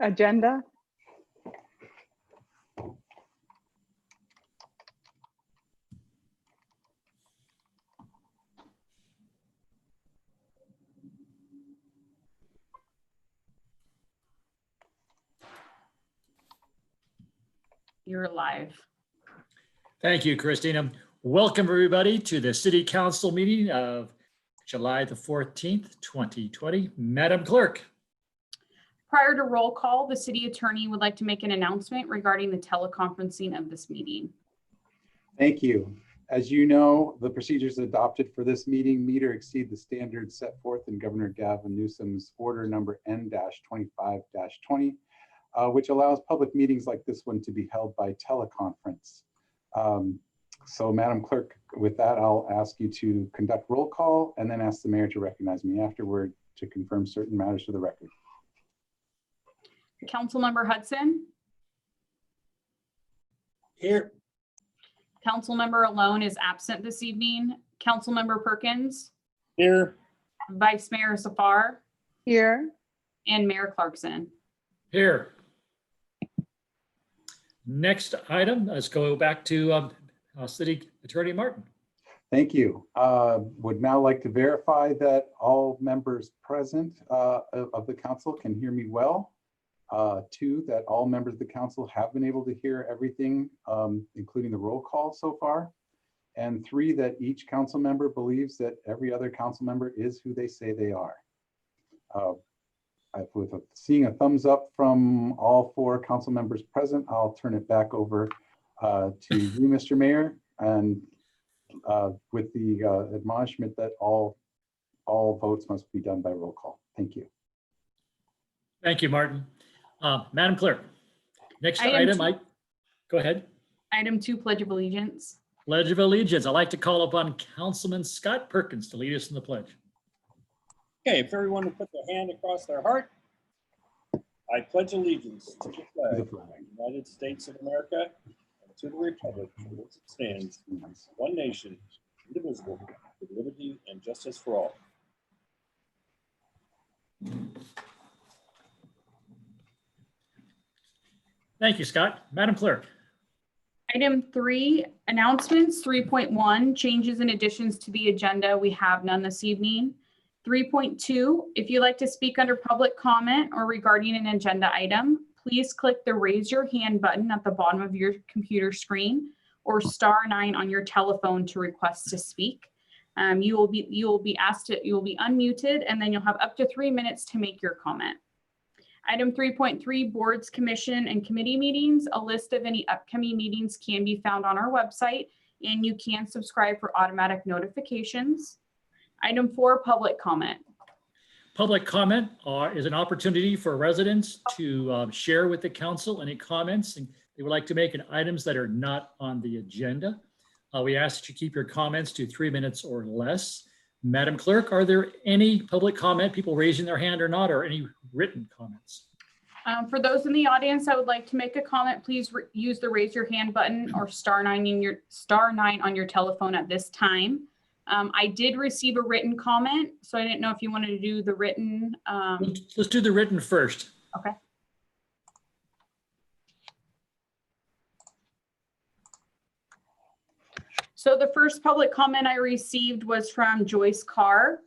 agenda. You're live. Thank you, Christina. Welcome, everybody, to the City Council meeting of July the 14th, 2020. Madam Clerk. Prior to roll call, the city attorney would like to make an announcement regarding the teleconferencing of this meeting. Thank you. As you know, the procedures adopted for this meeting meet or exceed the standards set forth in Governor Gavin Newsom's order number N-25-20, which allows public meetings like this one to be held by teleconference. So Madam Clerk, with that, I'll ask you to conduct roll call and then ask the mayor to recognize me afterward to confirm certain matters for the record. Councilmember Hudson. Here. Councilmember Alone is absent this evening. Councilmember Perkins. Here. Vice Mayor Safar. Here. And Mayor Clarkson. Here. Next item, let's go back to City Attorney Martin. Thank you. Would now like to verify that all members present of the council can hear me well. 2, that all members of the council have been able to hear everything, including the roll call so far. And 3, that each council member believes that every other council member is who they say they are. With seeing a thumbs up from all 4 council members present, I'll turn it back over to you, Mr. Mayor, and with the admonishment that all votes must be done by roll call. Thank you. Thank you, Martin. Madam Clerk, next Item item, go ahead. Item 2, Pledge of Allegiance. Pledge of Allegiance. I'd like to call upon Councilman Scott Perkins to lead us in the pledge. Okay, if everyone would put their hand across their heart. I pledge allegiance to the flag of the United States of America and to the republic for which it stands, one nation, indivisible, with liberty and justice for all. Thank you, Scott. Madam Clerk. Item 3, announcements. 3.1, changes and additions to the agenda. We have none this evening. 3.2, if you'd like to speak under public comment or regarding an agenda item, please click the raise your hand button at the bottom of your computer screen or *9 on your telephone to request to speak. You will be unmuted, and then you'll have up to 3 minutes to make your comment. Item 3.3, boards, commission, and committee meetings. A list of any upcoming meetings can be found on our website, and you can subscribe for automatic notifications. Item 4, public comment. Public comment is an opportunity for residents to share with the council any comments and they would like to make in items that are not on the agenda. We ask that you keep your comments to 3 minutes or less. Madam Clerk, are there any public comment, people raising their hand or not, or any written comments? For those in the audience that would like to make a comment, please use the raise your hand button or *9 on your telephone at this time. I did receive a written comment, so I didn't know if you wanted to do the written. Let's do the written first. Okay. So the first public comment I received was from Joyce Carr.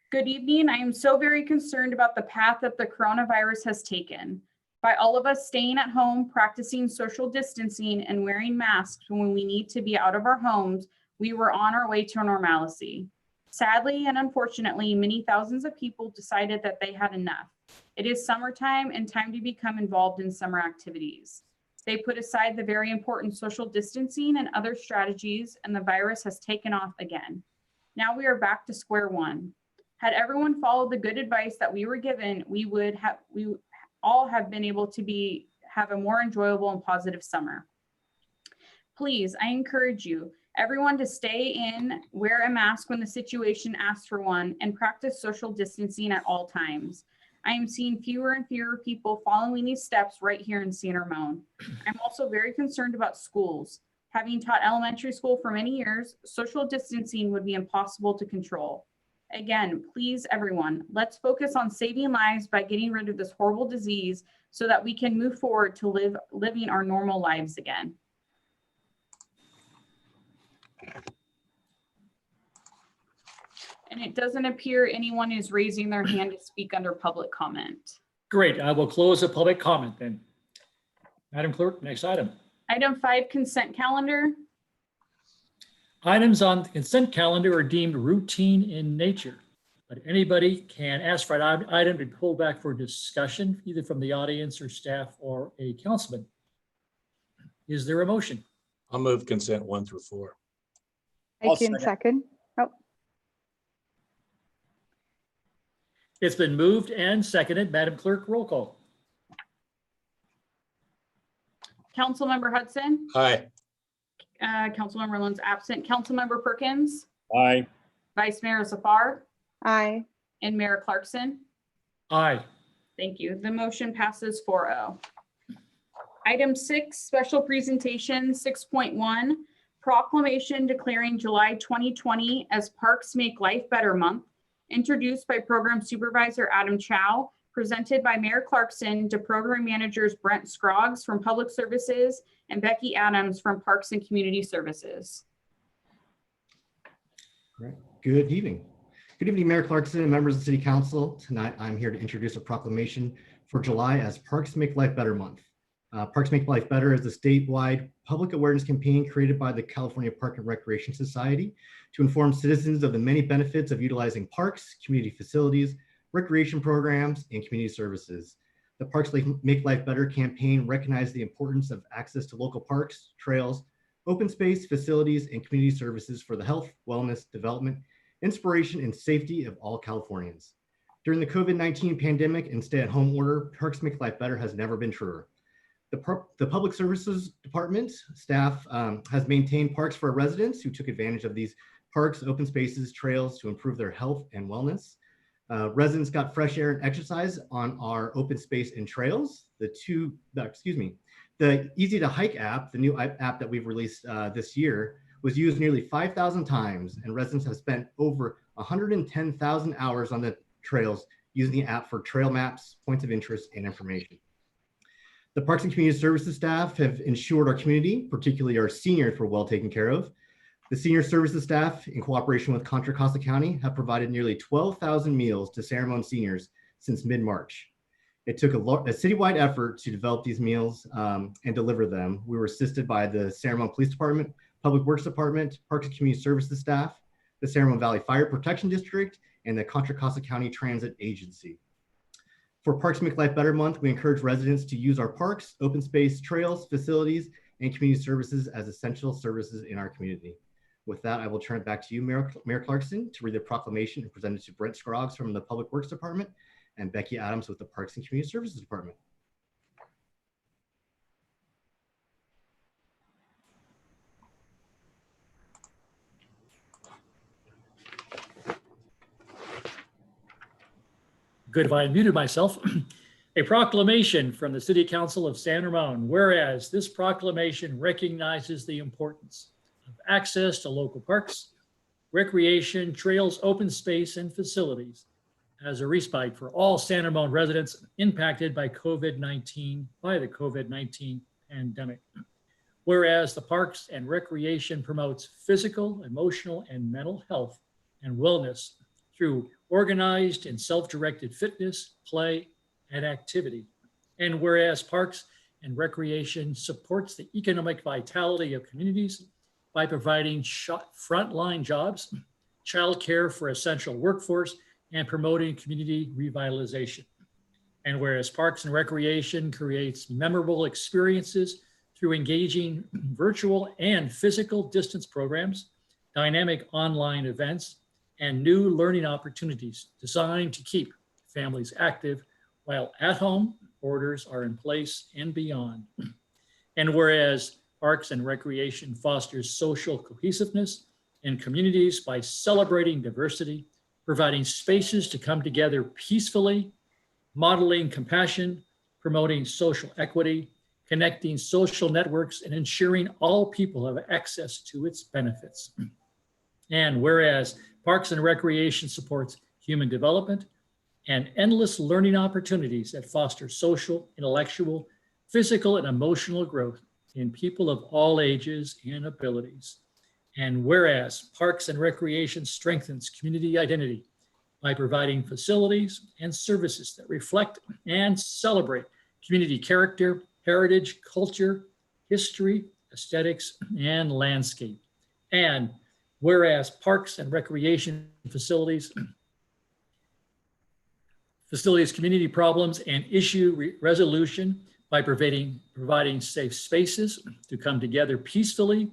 Good evening. I am so very concerned about the path that the coronavirus has taken. By all of us staying at home, practicing social distancing, and wearing masks when we need to be out of our homes, we were on our way to normalcy. Sadly and unfortunately, many thousands of people decided that they had enough. It is summertime and time to become involved in summer activities. They put aside the very important social distancing and other strategies, and the virus has taken off again. Now we are back to square one. Had everyone followed the good advice that we were given, we all have been able to have a more enjoyable and positive summer. Please, I encourage you, everyone to stay in, wear a mask when the situation asks for one, and practice social distancing at all times. I am seeing fewer and fewer people following these steps right here in San Ramon. I'm also very concerned about schools. Having taught elementary school for many years, social distancing would be impossible to control. Again, please, everyone, let's focus on saving lives by getting rid of this horrible disease so that we can move forward to living our normal lives again. And it doesn't appear anyone is raising their hand to speak under public comment. Great, I will close the public comment then. Madam Clerk, next item. Item 5, consent calendar. Items on the consent calendar are deemed routine in nature, but anybody can ask for an item to be pulled back for discussion, either from the audience or staff or a councilman. Is there a motion? I'll move consent 1 through 4. I'll I can second. second. Oh, It's been moved and seconded. Madam Clerk, roll call. Councilmember Hudson, Aye. Councilmember Lynn's absent. Councilmember Perkins, Aye. Vice Mayor Zafar, aye. and Mayor Clarkson. Aye. Thank you. The motion passes 4-0. Item 6, special presentation 6.1, proclamation declaring July 2020 as Parks Make Life Better Month, introduced by Program Supervisor Adam Chow, presented by Mayor Clarkson to Program Managers Brent Scroggs from Public Services and Becky Adams from Parks and Community Services. Great. Good evening. Good evening, Mayor Clarkson and members of the City Council. Tonight, I'm here to introduce a proclamation for July as Parks Make Life Better Month. Parks Make Life Better is a statewide public awareness campaign created by the California Park and Recreation Society to inform citizens of the many benefits of utilizing parks, community facilities, recreation programs, and community services. The Parks Make Life Better campaign recognizes the importance of access to local parks, trails, open space, facilities, and community services for the health, wellness, development, inspiration, and safety of all Californians. During the COVID-19 pandemic and stay-at-home order, Parks Make Life Better has never been truer. The Public Services Department staff has maintained parks for residents who took advantage of these parks, open spaces, trails to improve their health and wellness. Residents got fresh air and exercise on our open space and trails. The Easy to Hike app, the new app that we've released this year, was used nearly 5,000 times, and residents have spent over 110,000 hours on the trails using the app for trail maps, points of interest, and information. The Parks and Community Services staff have ensured our community, particularly our seniors, were well taken care of. The senior services staff, in cooperation with Contra Costa County, have provided nearly 12,000 meals to San Ramon seniors since mid-March. It took a citywide effort to develop these meals and deliver them. We were assisted by the San Ramon Police Department, Public Works Department, Parks and Community Services staff, the San Ramon Valley Fire Protection District, and the Contra Costa County Transit Agency. For Parks Make Life Better Month, we encourage residents to use our parks, open space, trails, facilities, and community services as essential services in our community. With that, I will turn it back to you, Mayor Clarkson, to read the proclamation and present it to Brent Scroggs from the Public Works Department and Becky Adams with the Parks and Community Services Department. Good if I unmuted myself. A proclamation from the City Council of San Ramon, whereas this proclamation recognizes the importance of access to local parks, recreation, trails, open space, and facilities as a respite for all San Ramon residents impacted by the COVID-19 pandemic. Whereas the Parks and Recreation promotes physical, emotional, and mental health and wellness through organized and self-directed fitness, play, and activity. And whereas Parks and Recreation supports the economic vitality of communities by providing frontline jobs, childcare for essential workforce, and promoting community revitalization. And whereas Parks and Recreation creates memorable experiences through engaging virtual and physical distance programs, dynamic online events, and new learning opportunities designed to keep families active while at home orders are in place and beyond. And whereas Parks and Recreation fosters social cohesiveness in communities by celebrating diversity, providing spaces to come together peacefully, modeling compassion, promoting social equity, connecting social networks, and ensuring all people have access to its benefits. And whereas Parks and Recreation supports human development and endless learning opportunities that foster social, intellectual, physical, and emotional growth in people of all ages and abilities. And whereas Parks and Recreation strengthens community identity by providing facilities and services that reflect and celebrate community character, heritage, culture, history, aesthetics, and landscape. And whereas Parks and Recreation facilities community problems and issue resolution by providing safe spaces to come together peacefully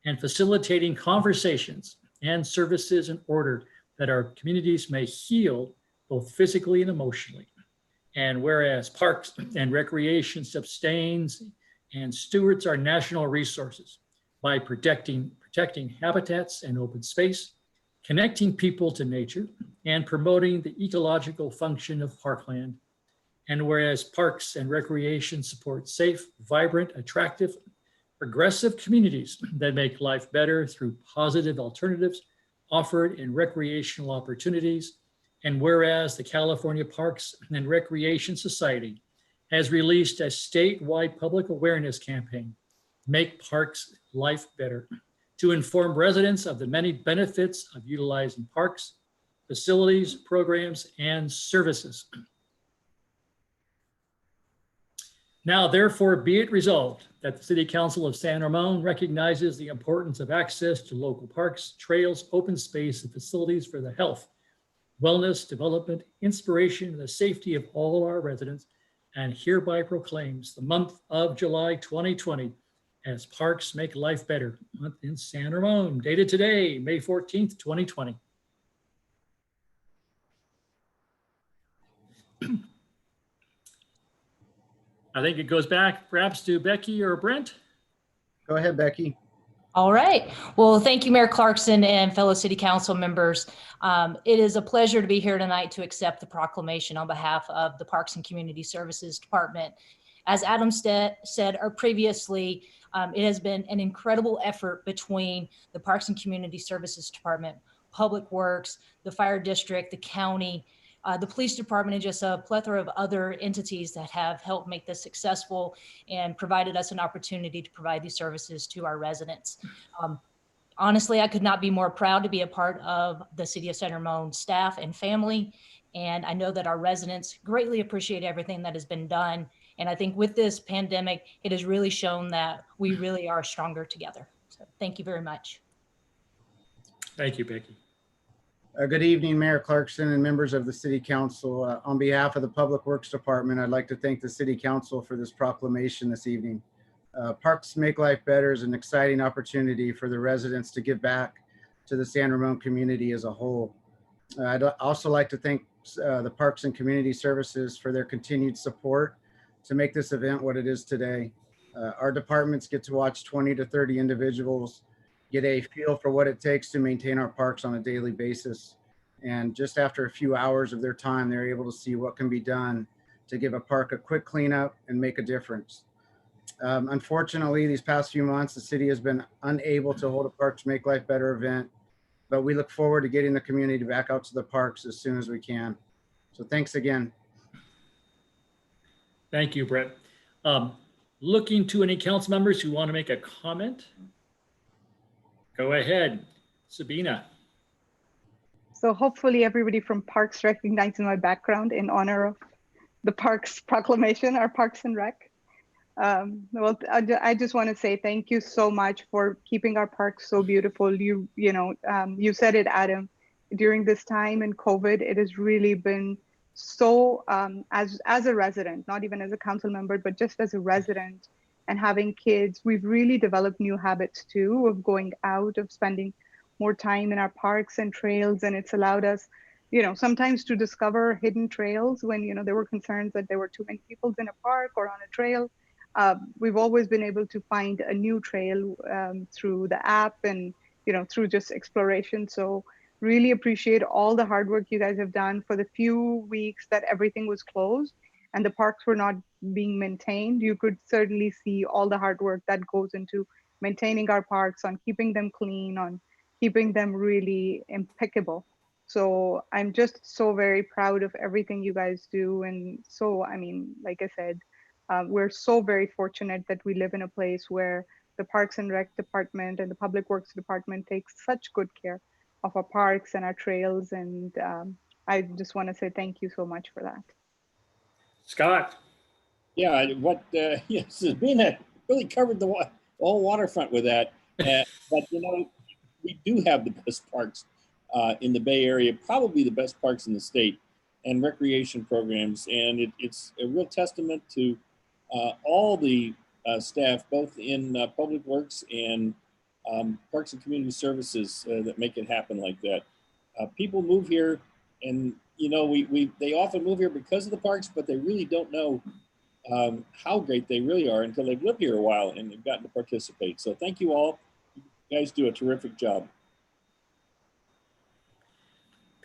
and facilitating conversations and services in order that our communities may heal both physically and emotionally. And whereas Parks and Recreation sustains and stewards our national resources by protecting habitats and open space, connecting people to nature, and promoting the ecological function of parkland. And whereas Parks and Recreation support safe, vibrant, attractive, progressive communities that make life better through positive alternatives offered in recreational opportunities. And whereas the California Parks and Recreation Society has released a statewide public awareness campaign, Make Parks Life Better, to inform residents of the many benefits of utilizing parks, facilities, programs, and services. Now, therefore, be it resolved that the City Council of San Ramon recognizes the importance of access to local parks, trails, open space, and facilities for the health, wellness, development, inspiration, and the safety of all our residents, and hereby proclaims the month of July 2020 as Parks Make Life Better month in San Ramon, dated today, May 14th, 2020. I think it goes back perhaps to Becky or Brent. Go ahead, Becky. All right. Well, thank you, Mayor Clarkson and fellow city council members. It is a pleasure to be here tonight to accept the proclamation on behalf of the Parks and Community Services Department. As Adam said previously, it has been an incredible effort between the Parks and Community Services Department, Public Works, the Fire District, the county, the police department, and just a plethora of other entities that have helped make this successful and provided us an opportunity to provide these services to our residents. Honestly, I could not be more proud to be a part of the City of San Ramon staff and family. And I know that our residents greatly appreciate everything that has been done. And I think with this pandemic, it has really shown that we really are stronger together. So thank you very much. Thank you, Becky. Good evening, Mayor Clarkson and members of the City Council. On behalf of the Public Works Department, I'd like to thank the City Council for this proclamation this evening. Parks Make Life Better is an exciting opportunity for the residents to give back to the San Ramon community as a whole. I'd also like to thank the Parks and Community Services for their continued support to make this event what it is today. Our departments get to watch 20 to 30 individuals get a feel for what it takes to maintain our parks on a daily basis. And just after a few hours of their time, they're able to see what can be done to give a park a quick cleanup and make a difference. Unfortunately, these past few months, the city has been unable to hold a Parks Make Life Better event, but we look forward to getting the community back out to the parks as soon as we can. So thanks again. Thank you, Brett. Looking to any council members who want to make a comment? Go ahead, Sabina. So hopefully everybody from Parks recognizes my background in honor of the Parks proclamation, our Parks and Rec. Well, I just want to say thank you so much for keeping our parks so beautiful. You said it, Adam, during this time in COVID, it has really been so, as a resident, not even as a council member, but just as a resident and having kids, we've really developed new habits too, of going out, of spending more time in our parks and trails. And it's allowed us, sometimes to discover hidden trails when, there were concerns that there were too many people in a park or on a trail. We've always been able to find a new trail through the app and, through just exploration. So really appreciate all the hard work you guys have done for the few weeks that everything was closed and the parks were not being maintained. You could certainly see all the hard work that goes into maintaining our parks, on keeping them clean, on keeping them really impeccable. So I'm just so very proud of everything you guys do. And so, I mean, like I said, we're so very fortunate that we live in a place where the Parks and Rec Department and the Public Works Department takes such good care of our parks and our trails. And I just want to say thank you so much for that. Scott, Yeah, yes, Sabina really covered the whole waterfront with that. But you know, we do have the best parks in the Bay Area, probably the best parks in the state, and recreation programs. And it's a real testament to all the staff, both in Public Works and Parks and Community Services, that make it happen like that. People move here, and you know, they often move here because of the parks, but they really don't know how great they really are until they've lived here a while and they've gotten to participate. So thank you all. You guys do a terrific job.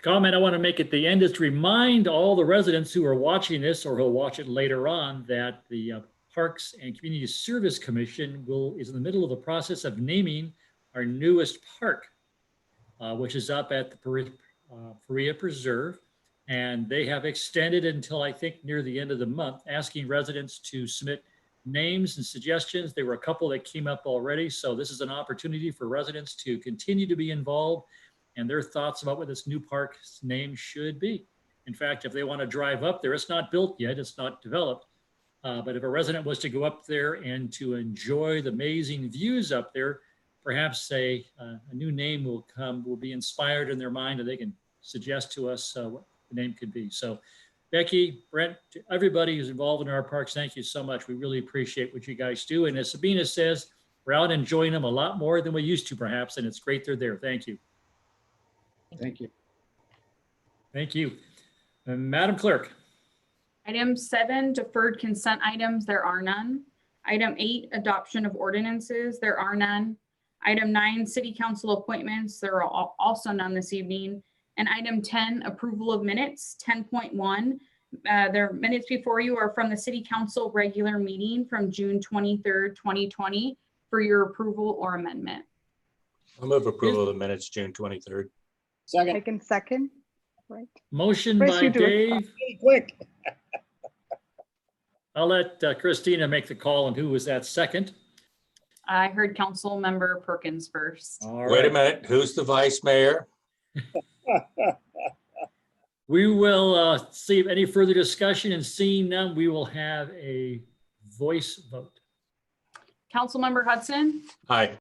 the comment I want to make at the end is to remind all the residents who are watching this or who'll watch it later on that the Parks and Community Service Commission is in the middle of the process of naming our newest park, which is up at the Perea Preserve. And they have extended until I think near the end of the month, asking residents to submit names and suggestions. There were a couple that came up already. So this is an opportunity for residents to continue to be involved and their thoughts about what this new park's name should be. In fact, if they want to drive up there, it's not built yet, it's not developed. But if a resident was to go up there and to enjoy the amazing views up there, perhaps a new name will be inspired in their mind, and they can suggest to us what the name could be. So Becky, Brent, to everybody who's involved in our parks, thank you so much. We really appreciate what you guys do. And as Sabina says, we're out enjoying them a lot more than we used to perhaps, and it's great they're there. Thank you. Thank you. Thank you. And Madam Clerk. Item 7, deferred consent items, there are none. Item 8, adoption of ordinances, there are none. Item 9, city council appointments, there are also none this evening. And item 10, approval of minutes. 10.1, their minutes before you are from the city council regular meeting from June 23rd, 2020 for your approval or amendment. I'll move approval of the minutes, June 23rd. I Second, can second, right? Motion Chris, by you do it. Dave. really quick. I'll let Christina make the call. And who was that second? I heard council member Perkins first. All Wait a right. minute, who's the vice mayor? We will see if any further discussion, and seeing none, we will have a voice vote. Councilmember Hudson, Aye.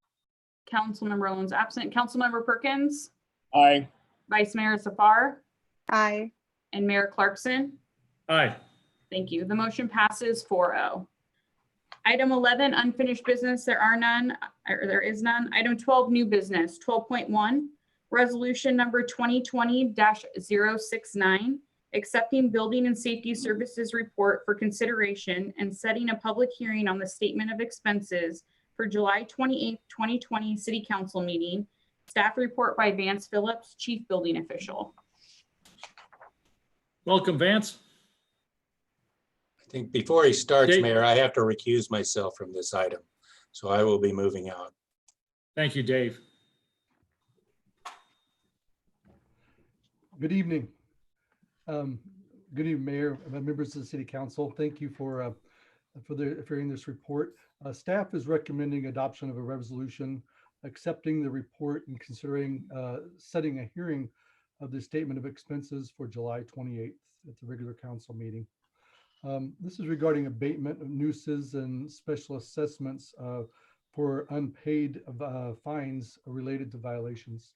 Councilmember Owens absent, Councilmember Perkins, Aye. Vice Mayor Safar, Aye. and Mayor Clarkson. Aye. Thank you. The motion passes 4-0. Item 11, unfinished business, there are none, or there is none. Item 12, new business. 12.1, resolution number 2020-069, accepting building and safety services report for consideration and setting a public hearing on the statement of expenses for July 28th, 2020 city council meeting. Staff report by Vance Phillips, chief building official. Welcome, Vance. I think before he starts, Dave. Mayor, I have to recuse myself from this item. So I will be moving out. Thank you, Dave. Good evening. Good evening, Mayor, members of the City Council. Thank you for hearing this report. Staff is recommending adoption of a resolution accepting the report and considering setting a hearing of the statement of expenses for July 28th at the regular council meeting. This is regarding abatement of nuisances and special assessments for unpaid fines related to violations.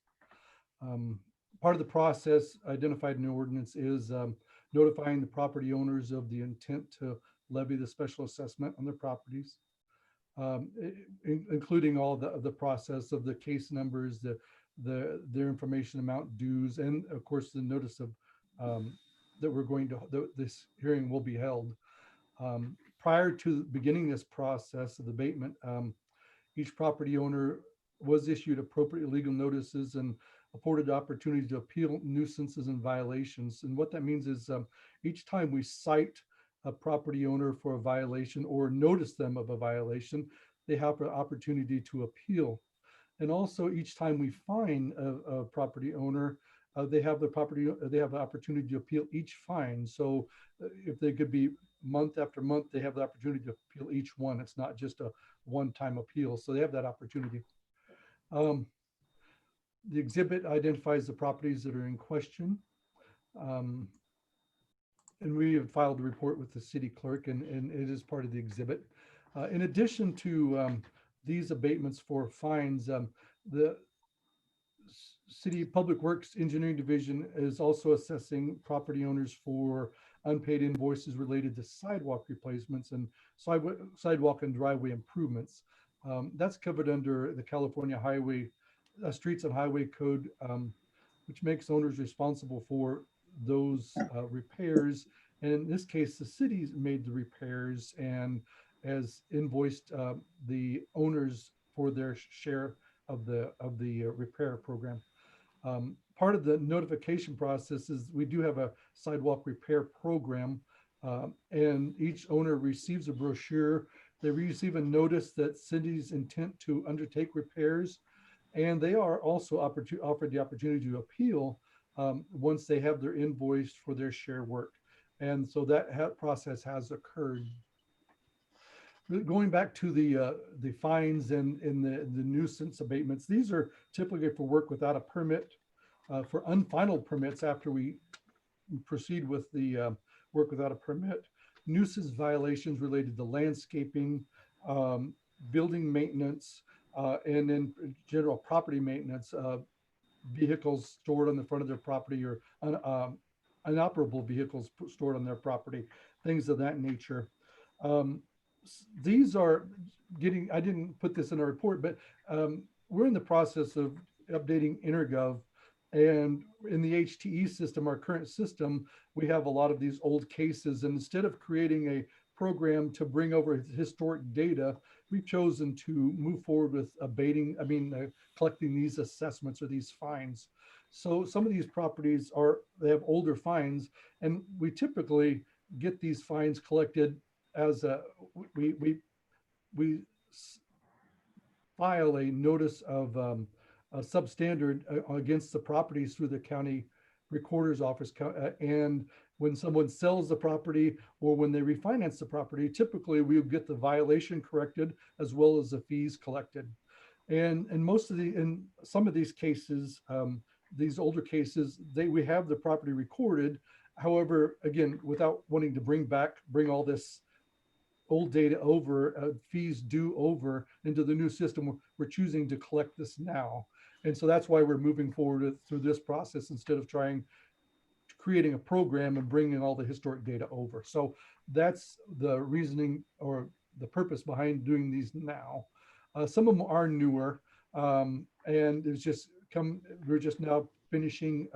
Part of the process identified in the ordinance is notifying the property owners of the intent to levy the special assessment on their properties, including all the process of the case numbers, their information amount, dues, and of course the notice of that we're going to this hearing will be held. Prior to beginning this process of abatement, each property owner was issued appropriate legal notices and afforded the opportunity to appeal nuisances and violations. And what that means is each time we cite a property owner for a violation or notice them of a violation, they have an opportunity to appeal. And also each time we fine a property owner, they have the opportunity to appeal each fine. So if they could be month after month, they have the opportunity to appeal each one. It's not just a one-time appeal. So they have that opportunity. The exhibit identifies the properties that are in question. And we have filed a report with the city clerk, and it is part of the exhibit. In addition to these abatements for fines, the City Public Works Engineering Division is also assessing property owners for unpaid invoices related to sidewalk replacements and sidewalk and driveway improvements. That's covered under the California Highway Streets and Highway Code, which makes owners responsible for those repairs. And in this case, the city's made the repairs and has invoiced the owners for their share of the repair program. Part of the notification process is we do have a sidewalk repair program, and each owner receives a brochure. They receive a notice that city's intent to undertake repairs, and they are also offered the opportunity to appeal once they have their invoice for their share work. And so that process has occurred. Going back to the fines and the nuisance abatements, these are typically for work without a permit, for unfinal permits after we proceed with the work without a permit, nuisance violations related to landscaping, building maintenance, and then general property maintenance, vehicles stored on the front of their property or inoperable vehicles stored on their property, things of that nature. These are getting, I didn't put this in our report, but we're in the process of updating InterGov, and in the HTE system, our current system, we have a lot of these old cases, and instead of creating a program to bring over historic data, we've chosen to move forward with collecting these assessments or these fines. So some of these properties they have older fines, and we typically get these fines collected as we file a notice of a substandard against the properties through the county recorder's office. And when someone sells the property or when they refinance the property, typically we'll get the violation corrected as well as the fees collected. And in some of these cases, these older cases, we have the property recorded. However, again, without wanting to bring all this old data over, fees due over into the new system, we're choosing to collect this now. And so that's why we're moving forward through this process instead of creating a program and bringing all the historic data over. So that's the reasoning or the purpose behind doing these now. Some of them are newer, and we're just now finishing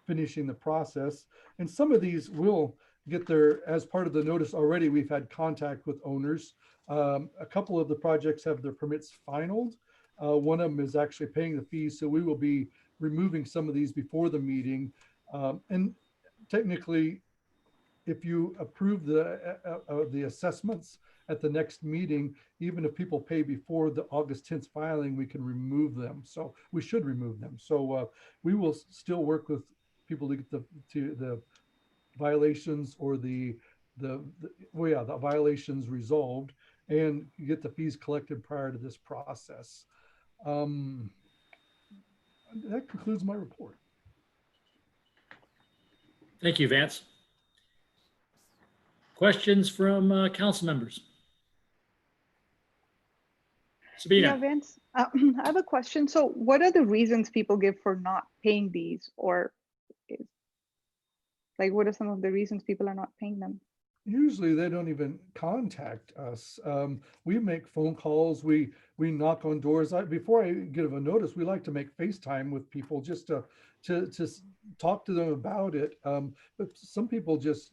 the process. And some of these will get there as part of the notice already. We've had contact with owners. A couple of the projects have their permits finalized. One of them is actually paying the fees. So we will be removing some of these before the meeting. And technically, if you approve the assessments at the next meeting, even if people pay before the August 10th filing, we can remove them. So we should remove them. So we will still work with people to get the violations or the violations resolved and get the fees collected prior to this process. That concludes my report. Thank you, Vance. Questions from council members? Sabina. Yeah, Vance, I have a question. So what are the reasons people give for not paying these, or what are some of the reasons people are not paying them? Usually they don't even contact us. We make phone calls, we knock on doors. Before I give a notice, we like to make FaceTime with people just to talk to them about it. But some people just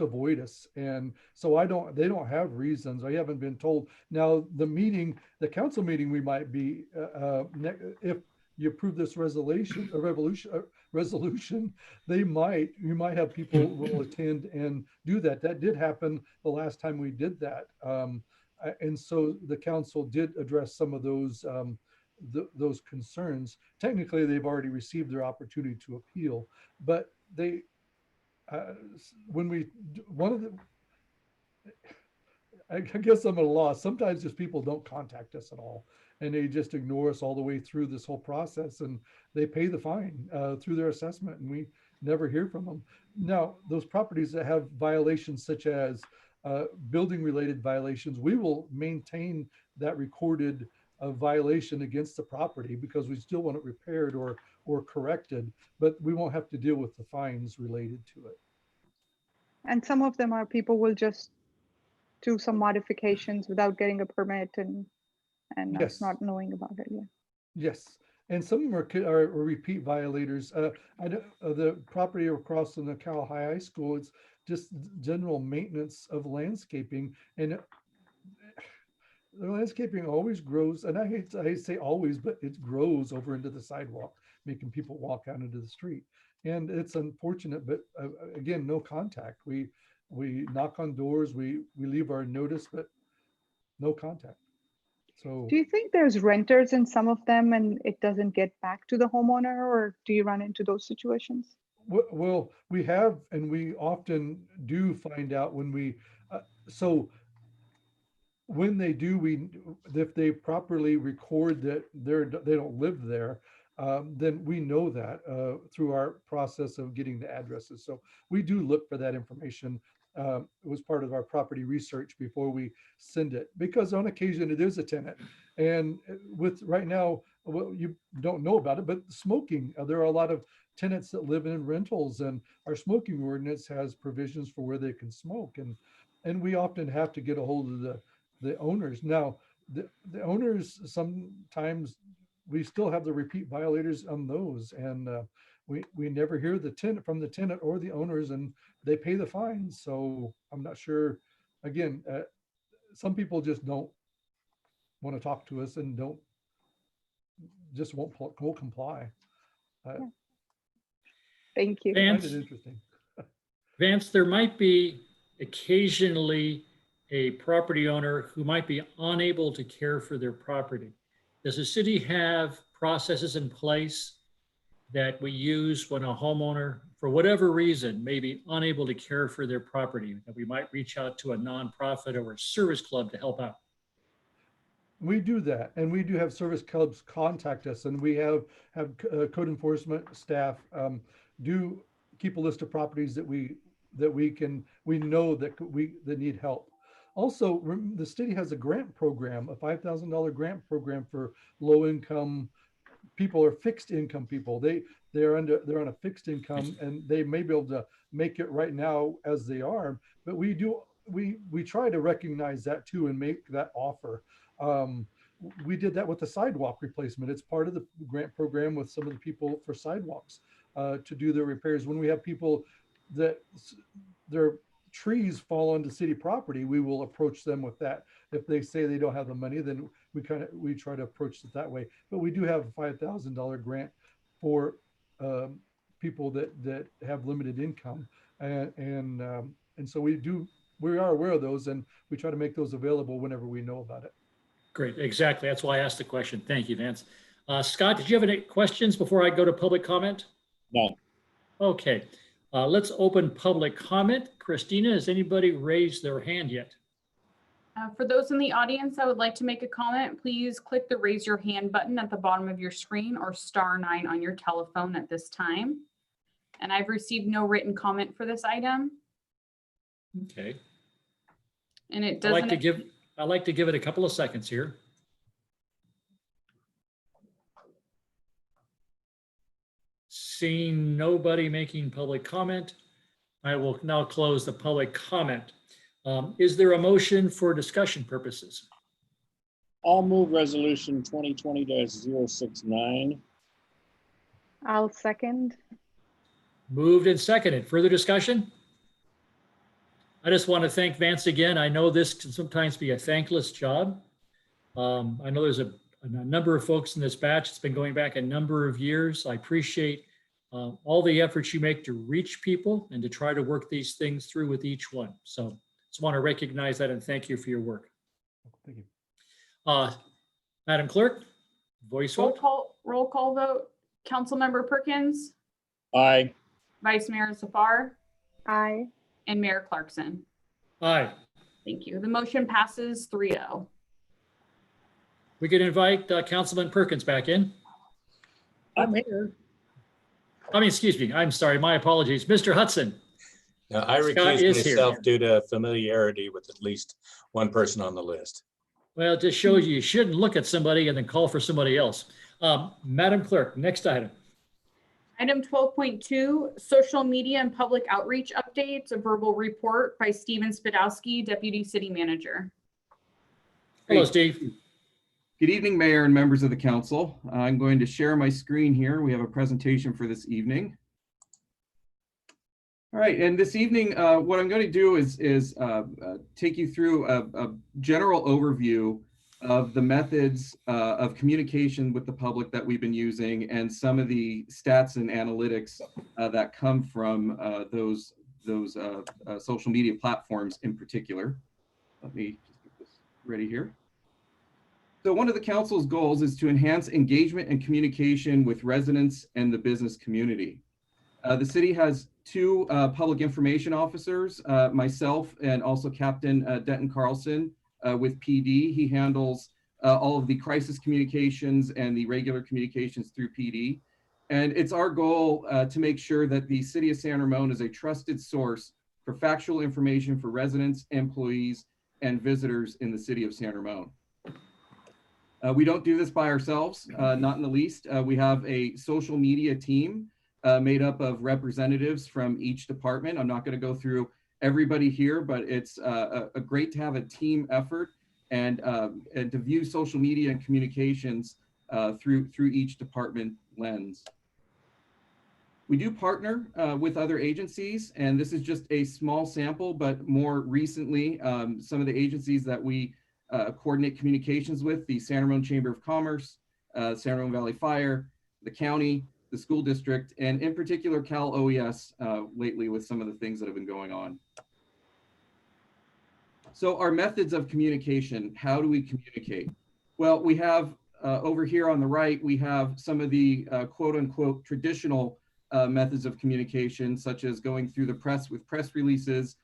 avoid us. And so they don't have reasons. I haven't been told. Now the council meeting, we might be, if you approve this resolution, you might have people will attend and do that. That did happen the last time we did that. And so the council did address some of those those concerns. Technically, they've already received their opportunity to appeal, but they, when we, one of the, I guess I'm at a loss. Sometimes just people don't contact us at all, and they just ignore us all the way through this whole process, and they pay the fine through their assessment, and we never hear from them. Now, those properties that have violations such as building related violations, we will maintain that recorded violation against the property because we still want it repaired or corrected, but we won't have to deal with the fines related to it. And some of them are people will just do some modifications without getting a permit and us Yes. not knowing about it. Yeah. Yes, and some of them are repeat violators. The property across from the Cal High School, it's just general maintenance of landscaping, and the landscaping always grows, and I hate to say always, but it grows over into the sidewalk, making people walk out into the street. And it's unfortunate, but again, no contact. We knock on doors, we leave our notice, but no contact. So Do you think there's renters in some of them and it doesn't get back to the homeowner, or do you run into those situations? well, we have, and we often do find out when we, so when they do, if they properly record that they don't live there, then we know that through our process of getting the addresses. So we do look for that information. It was part of our property research before we send it, because on occasion it is a tenant. And with right now, well, you don't know about it, but smoking, there are a lot of tenants that live in rentals, and our smoking ordinance has provisions for where they can smoke. And we often have to get a hold of the owners. Now, the owners, sometimes we still have the repeat violators on those, and we never hear from the tenant or the owners, and they pay the fines. So I'm not sure. Again, some people just don't want to talk to us and won't comply. Thank you. I find Vance, it interesting. Vance, there might be occasionally a property owner who might be unable to care for their property. Does the city have processes in place that we use when a homeowner, for whatever reason, may be unable to care for their property, that we might reach out to a nonprofit or a service club to help out? We do that, and we do have service clubs contact us, and we have code enforcement staff do keep a list of properties that we know that need help. Also, the city has a grant program, a $5,000 grant program for low income people or fixed income people. They're on a fixed income, and they may be able to make it right now as they are. But we try to recognize that too and make that offer. We did that with the sidewalk replacement. It's part of the grant program with some of the people for sidewalks to do their repairs. When we have people that their trees fall onto city property, we will approach them with that. If they say they don't have the money, then we try to approach it that way. But we do have a $5,000 grant for people that have limited income, and so we are aware of those, and we try to make those available whenever we know about it. Great, exactly. That's why I asked the question. Thank you, Vance. Scott, did you have any questions before I go to public comment? No. Okay, let's open public comment. Christina, has anybody raised their hand yet? For those in the audience that would like to make a comment, please click the raise your hand button at the bottom of your screen or *9 on your telephone at this time. And I've received no written comment for this item. Okay. And it I'd doesn't. like to give it a couple of seconds here. Seeing nobody making public comment, I will now close the public comment. Is there a motion for discussion purposes? I'll move resolution 2020-069. I'll second. Moved and seconded. Further discussion? I just want to thank Vance again. I know this can sometimes be a thankless job. I know there's a number of folks in this batch. It's been going back a number of years. I appreciate all the efforts you make to reach people and to try to work these things through with each one. So just want to recognize that and thank you for your work. Thank you. Madam Clerk, voice vote. Roll call vote. Councilmember Perkins, Aye. Vice Mayor Zafar, Aye. and Mayor Clarkson. Aye. Thank you. The motion passes 3-0. We could invite Councilman Perkins back in. I'm here. I mean, excuse me, I'm sorry, my apologies. Mr. Hudson. Now, I Scott recuse is here. myself due to familiarity with at least one person on the list. Well, it just shows you shouldn't look at somebody and then call for somebody else. Madam Clerk, next item. Item 12.2, social media and public outreach updates, a verbal report by Steven Spadowski, Deputy City Manager. Hello, Great. Steve. Good evening, Mayor and members of the council. I'm going to share my screen here. We have a presentation for this evening. All right, and this evening, what I'm going to do is take you through a general overview of the methods of communication with the public that we've been using and some of the stats and analytics that come from those social media platforms in particular. Let me just get this ready here. So one of the council's goals is to enhance engagement and communication with residents and the business community. The city has two public information officers, myself and also Captain Denton Carlson with PD. He handles all of the crisis communications and the regular communications through PD. And it's our goal to make sure that the city of San Ramon is a trusted source for factual information for residents, employees, and visitors in the city of San Ramon. We don't do this by ourselves, not in the least. We have a social media team made up of representatives from each department. I'm not going to go through everybody here, but it's great to have a team effort and to view social media and communications through each department lens. We do partner with other agencies, and this is just a small sample, but more recently, some of the agencies that we coordinate communications with: the San Ramon Chamber of Commerce, San Ramon Valley Fire, the county, the school district, and in particular Cal OES lately with some of the things that have been going on. So our methods of communication, how do we communicate? Well, we have over here on the right, we have some of the quote unquote traditional methods of communication, such as going through the press with press releases,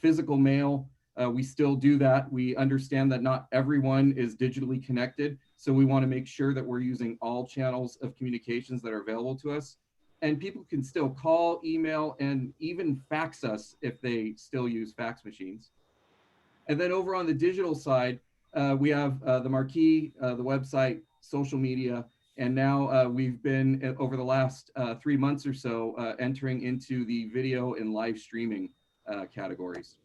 physical mail. We still do that. We understand that not everyone is digitally connected, so we want to make sure that we're using all channels of communications that are available to us. And people can still call, email, and even fax us if they still use fax machines. And then over on the digital side, we have the marquee, the website, social media, and now we've been, over the last 3 months or so, entering into the video and live streaming categories.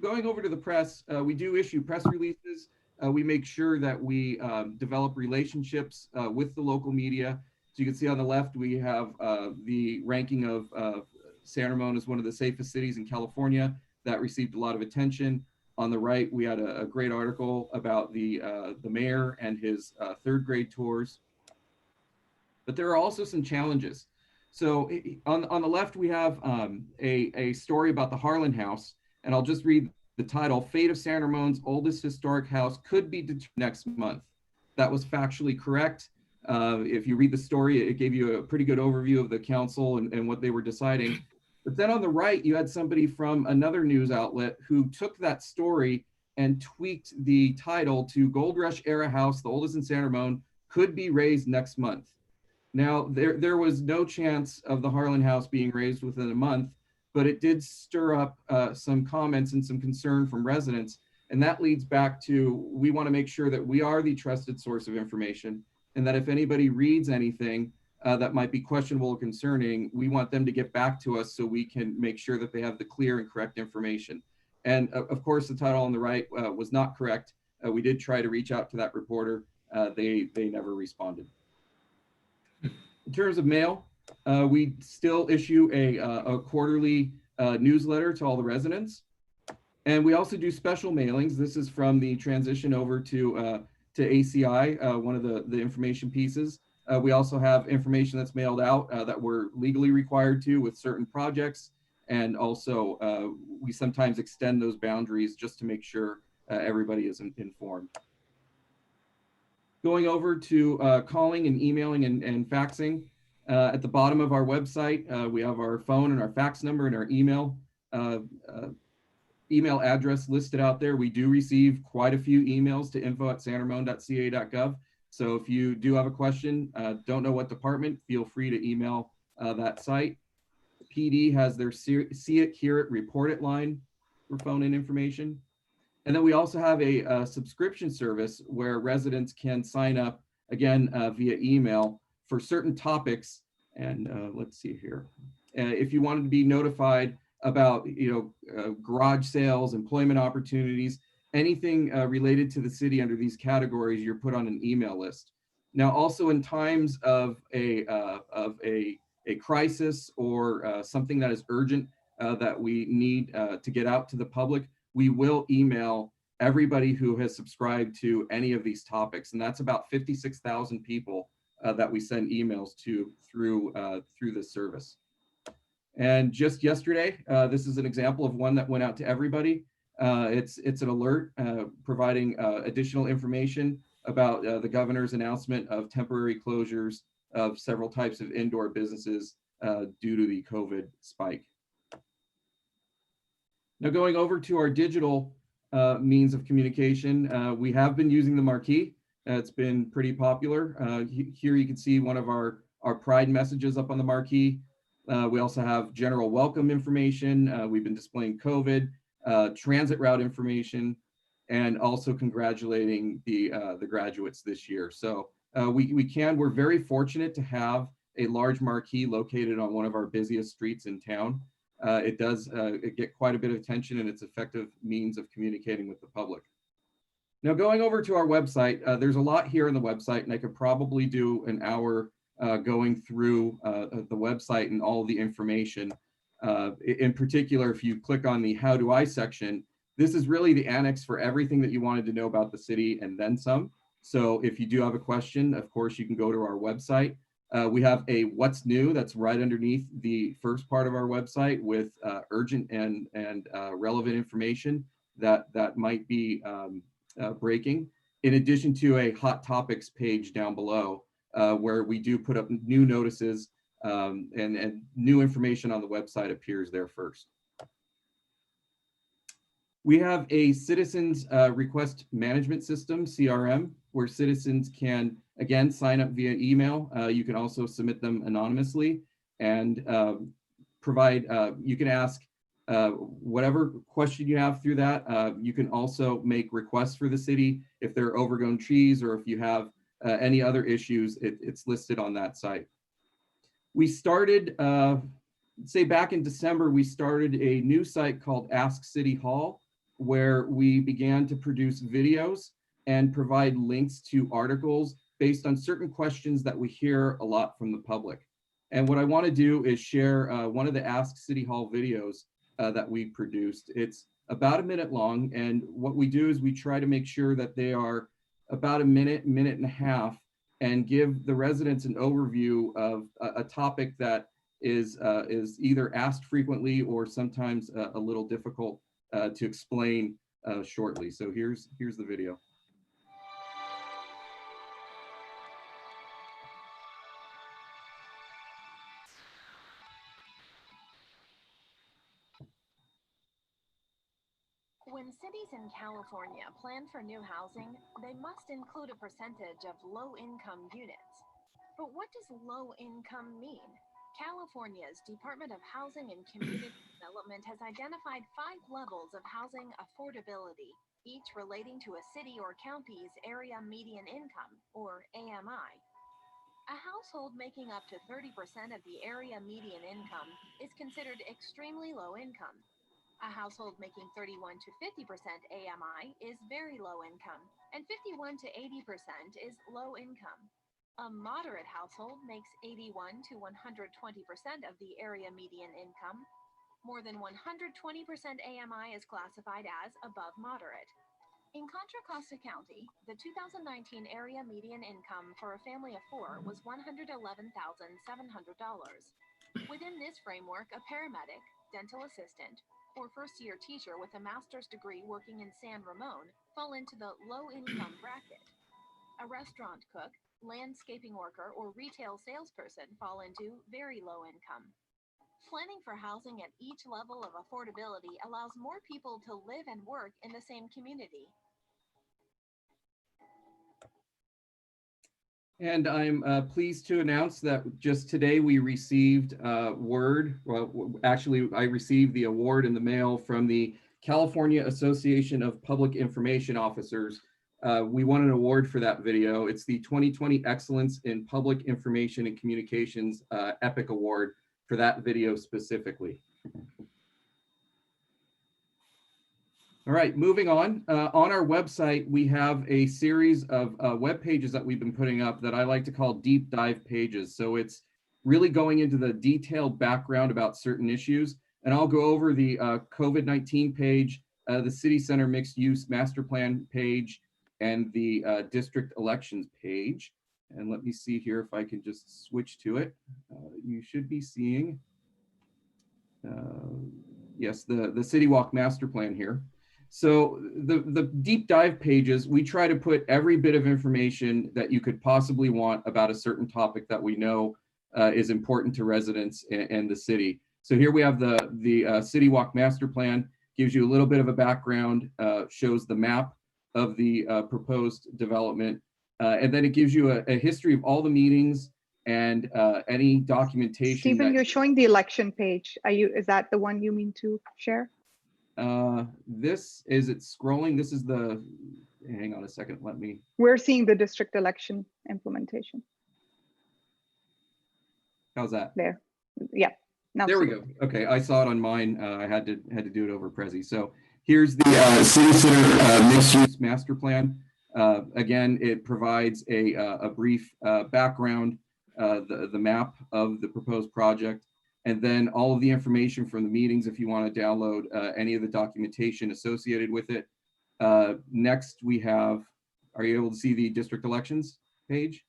Going over to the press, we do issue press releases. We make sure that we develop relationships with the local media. So you can see on the left, we have the ranking of San Ramon as one of the safest cities in California. That received a lot of attention. On the right, we had a great article about the mayor and his third grade tours. But there are also some challenges. So on the left, we have a story about the Harlan House. And I'll just read the title: "Fate of San Ramon's oldest historic house could be determined next month." That was factually correct. If you read the story, it gave you a pretty good overview of the council and what they were deciding. But then on the right, you had somebody from another news outlet who took that story and tweaked the title to "Gold Rush Era House, the oldest in San Ramon, could be raised next month." Now, there was no chance of the Harlan House being raised within a month, but it did stir up some comments and some concern from residents. And that leads back to, we want to make sure that we are the trusted source of information, and that if anybody reads anything that might be questionable or concerning, we want them to get back to us so we can make sure that they have the clear and correct information. And of course, the title on the right was not correct. We did try to reach out to that reporter. They never responded. In terms of mail, we still issue a quarterly newsletter to all the residents. And we also do special mailings. This is from the transition over to ACI, one of the information pieces. We also have information that's mailed out that we're legally required to with certain projects. And also we sometimes extend those boundaries just to make sure everybody is informed. Going over to calling and emailing and faxing. At the bottom of our website, we have our phone and our fax number and our email address listed out there. We do receive quite a few emails to info@sanramon.ca.gov. So if you do have a question, don't know what department, feel free to email that site. PD has their see it, hear it, report it line for phone in information. And then we also have a subscription service where residents can sign up, again, via email for certain topics. And let's see here. If you wanted to be notified about, garage sales, employment opportunities, anything related to the city under these categories, you're put on an email list. Now, also in times of a crisis or something that is urgent that we need to get out to the public, we will email everybody who has subscribed to any of these topics. And that's about 56,000 people that we send emails to through this service. And just yesterday, this is an example of one that went out to everybody. It's an alert providing additional information about the governor's announcement of temporary closures of several types of indoor businesses due to the COVID spike. Now going over to our digital means of communication, we have been using the marquee. It's been pretty popular. Here you can see one of our pride messages up on the marquee. We also have general welcome information. We've been displaying COVID, transit route information, and also congratulating the graduates this year. So we're very fortunate to have a large marquee located on one of our busiest streets in town. It does get quite a bit of attention, and it's effective means of communicating with the public. Now going over to our website, there's a lot here on the website, and I could probably do an hour going through the website and all the information. In particular, if you click on the How Do I section, this is really the annex for everything that you wanted to know about the city and then some. So if you do have a question, of course, you can go to our website. We have a What's New that's right underneath the first part of our website with urgent and relevant information that might be breaking, in addition to a Hot Topics page down below where we do put up new notices and new information on the website appears there first. We have a citizens request management system, CRM, where citizens can, again, sign up via email. You can also submit them anonymously and provide, you can ask whatever question you have through that. You can also make requests for the city if there are overgrown trees or if you have any other issues, it's listed on that site. We started, say back in December, we started a new site called Ask City Hall, where we began to produce videos and provide links to articles based on certain questions that we hear a lot from the public. And what I want to do is share one of the Ask City Hall videos that we produced. It's about a minute long, and what we do is we try to make sure that they are about a minute, minute and a half, and give the residents an overview of a topic that is either asked frequently or sometimes a little difficult to explain shortly. So here's the video. When cities in California plan for new housing, they must include a percentage of low-income units. But what does low income mean? California's Department of Housing and Community Development has identified 5 levels of housing affordability, each relating to a city or county's area median income, or AMI. A household making up to 30% of the area median income is considered extremely low income. A household making 31 to 50% AMI is very low income, and 51 to 80% is low income. A moderate household makes 81 to 120% of the area median income. More than 120% AMI is classified as above moderate. In Contra Costa County, the 2019 area median income for a family of 4 was $111,700. Within this framework, a paramedic, dental assistant, or first-year teacher with a master's degree working in San Ramon fall into the low-income bracket. A restaurant cook, landscaping worker, or retail salesperson fall into very low income. Planning for housing at each level of affordability allows more people to live and work in the same community. And I'm pleased to announce that just today we received word, well, actually I received the award in the mail from the California Association of Public Information Officers. We won an award for that video. It's the 2020 Excellence in Public Information and Communications EPIC Award for that video specifically. All right, moving on. On our website, we have a series of web pages that we've been putting up that I like to call deep dive pages. So it's really going into the detailed background about certain issues. And I'll go over the COVID-19 page, the City Center Mixed Use Master Plan page, and the district elections page. And let me see here if I can just switch to it. You should be seeing, yes, the City Walk Master Plan here. So the deep dive pages, we try to put every bit of information that you could possibly want about a certain topic that we know is important to residents and the city. So here we have the City Walk Master Plan, gives you a little bit of a background, shows the map of the proposed development, and then it gives you a history of all the meetings and any documentation. Stephen, you're showing the election page. Is that the one you mean to share? It's scrolling. This is the, hang on a second, let me. We're seeing the district election implementation. How's that? There, yeah. Now there we go. Okay, I saw it on mine. I had to do it over Prezi. So here's the City Center Mixed Use Master Plan. Again, it provides a brief background, the map of the proposed project, and then all of the information from the meetings if you want to download any of the documentation associated with it. Next, we have, are you able to see the district elections page?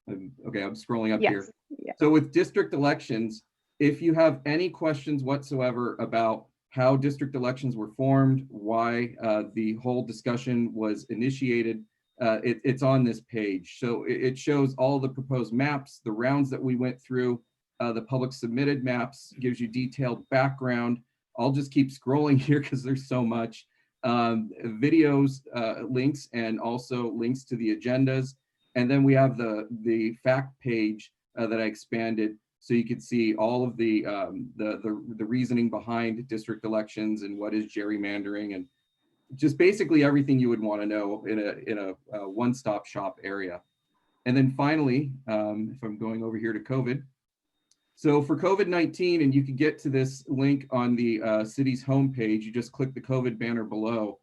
Okay, I'm scrolling up here. Yeah. So with district elections, if you have any questions whatsoever about how district elections were formed, why the whole discussion was initiated, it's on this page. So it shows all the proposed maps, the rounds that we went through, the public submitted maps, gives you detailed background. I'll just keep scrolling here because there's so much. Videos, links, and also links to the agendas. And then we have the fact page that I expanded, so you can see all of the reasoning behind district elections and what is gerrymandering, and just basically everything you would want to know in a one-stop shop area. And then finally, if I'm going over here to COVID. So for COVID-19, and you can get to this link on the city's homepage, you just click the COVID banner below.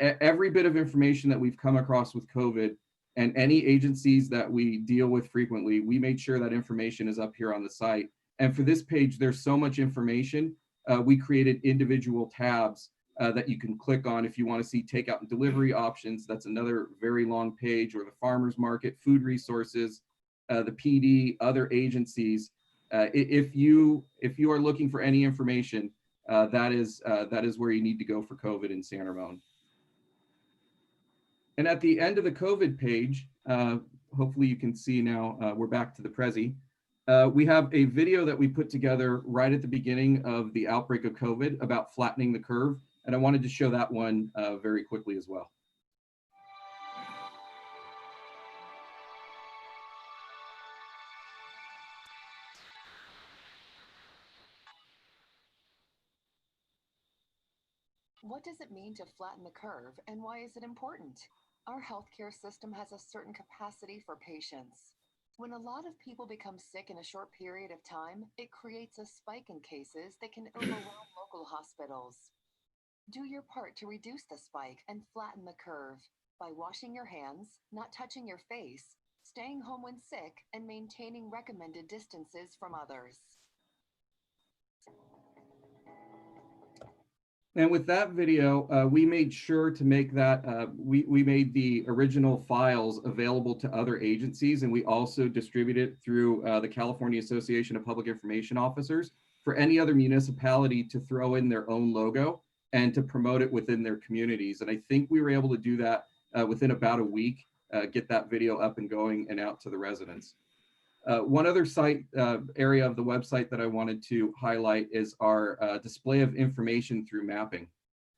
Every bit of information that we've come across with COVID and any agencies that we deal with frequently, we made sure that information is up here on the site. And for this page, there's so much information. We created individual tabs that you can click on if you want to see takeout and delivery options. That's another very long page, or the farmers market, food resources, the PD, other agencies. If you are looking for any information, that is where you need to go for COVID in San Ramon. And at the end of the COVID page, hopefully you can see now, we're back to the Prezi. We have a video that we put together right at the beginning of the outbreak of COVID about flattening the curve. And I wanted to show that one very quickly as well. What does it mean to flatten the curve, and why is it important? Our healthcare system has a certain capacity for patients. When a lot of people become sick in a short period of time, it creates a spike in cases that can overwhelm local hospitals. Do your part to reduce the spike and flatten the curve by washing your hands, not touching your face, staying home when sick, and maintaining recommended distances from others. And with that video, we made sure to make that, we made the original files available to other agencies, and we also distribute it through the California Association of Public Information Officers for any other municipality to throw in their own logo and to promote it within their communities. And I think we were able to do that within about a week, get that video up and going and out to the residents. One other site area of the website that I wanted to highlight is our display of information through mapping.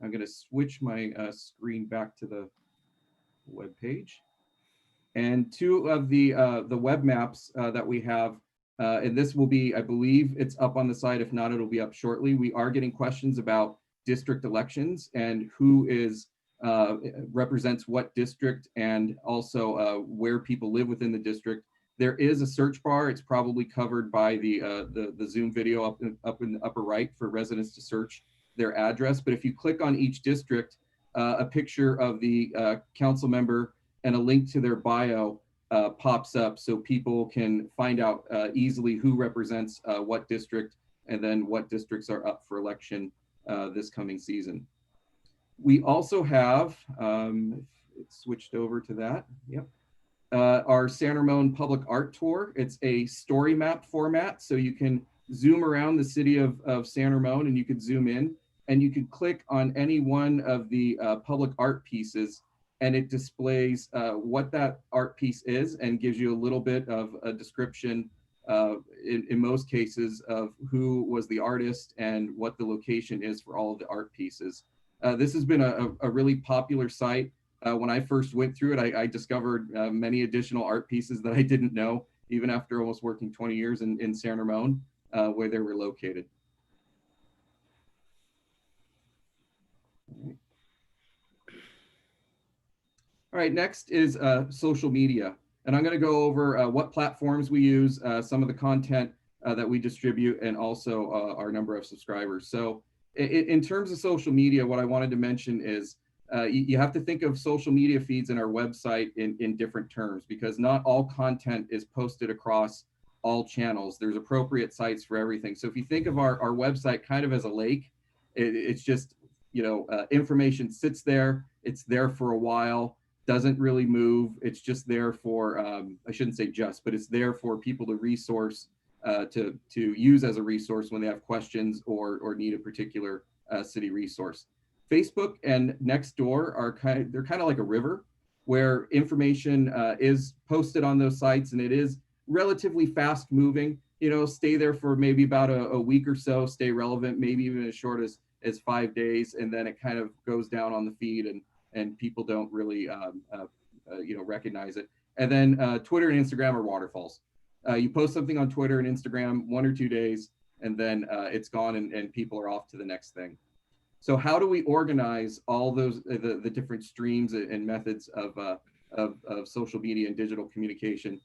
I'm going to switch my screen back to the web page. And two of the web maps that we have, and this will be, I believe it's up on the site. If not, it'll be up shortly. We are getting questions about district elections and who is represents what district, and also where people live within the district. There is a search bar. It's probably covered by the Zoom video up in the upper right for residents to search their address. But if you click on each district, a picture of the council member and a link to their bio pops up, so people can find out easily who represents what district, and then what districts are up for election this coming season. We also have, it's switched over to that, yep. Our San Ramon Public Art Tour. It's a story map format, so you can zoom around the city of San Ramon, and you could zoom in, and you could click on any one of the public art pieces, and it displays what that art piece is and gives you a little bit of a description, in most cases, of who was the artist and what the location is for all of the art pieces. This has been a really popular site. When I first went through it, I discovered many additional art pieces that I didn't know, even after almost working 20 years in San Ramon, where they were located. All right, next is social media. And I'm going to go over what platforms we use, some of the content that we distribute, and also our number of subscribers. So in terms of social media, what I wanted to mention is you have to think of social media feeds in our website in different terms, because not all content is posted across all channels. There's appropriate sites for everything. So if you think of our website kind of as a lake, it's just, you know, information sits there, it's there for a while, doesn't really move. It's just there for, I shouldn't say just, but it's there for people to resource, to use as a resource when they have questions or need a particular city resource. Facebook and Nextdoor are they're kind of like a river where information is posted on those sites, and it is relatively fast moving. You know, stay there for maybe about a week or so, stay relevant, maybe even as short as 5 days, and then it kind of goes down on the feed, and people don't really you know, recognize it. And then Twitter and Instagram are waterfalls. You post something on Twitter and Instagram 1 or 2 days, and then it's gone, and people are off to the next thing. So how do we organize all those the different streams and methods of social media and digital communication?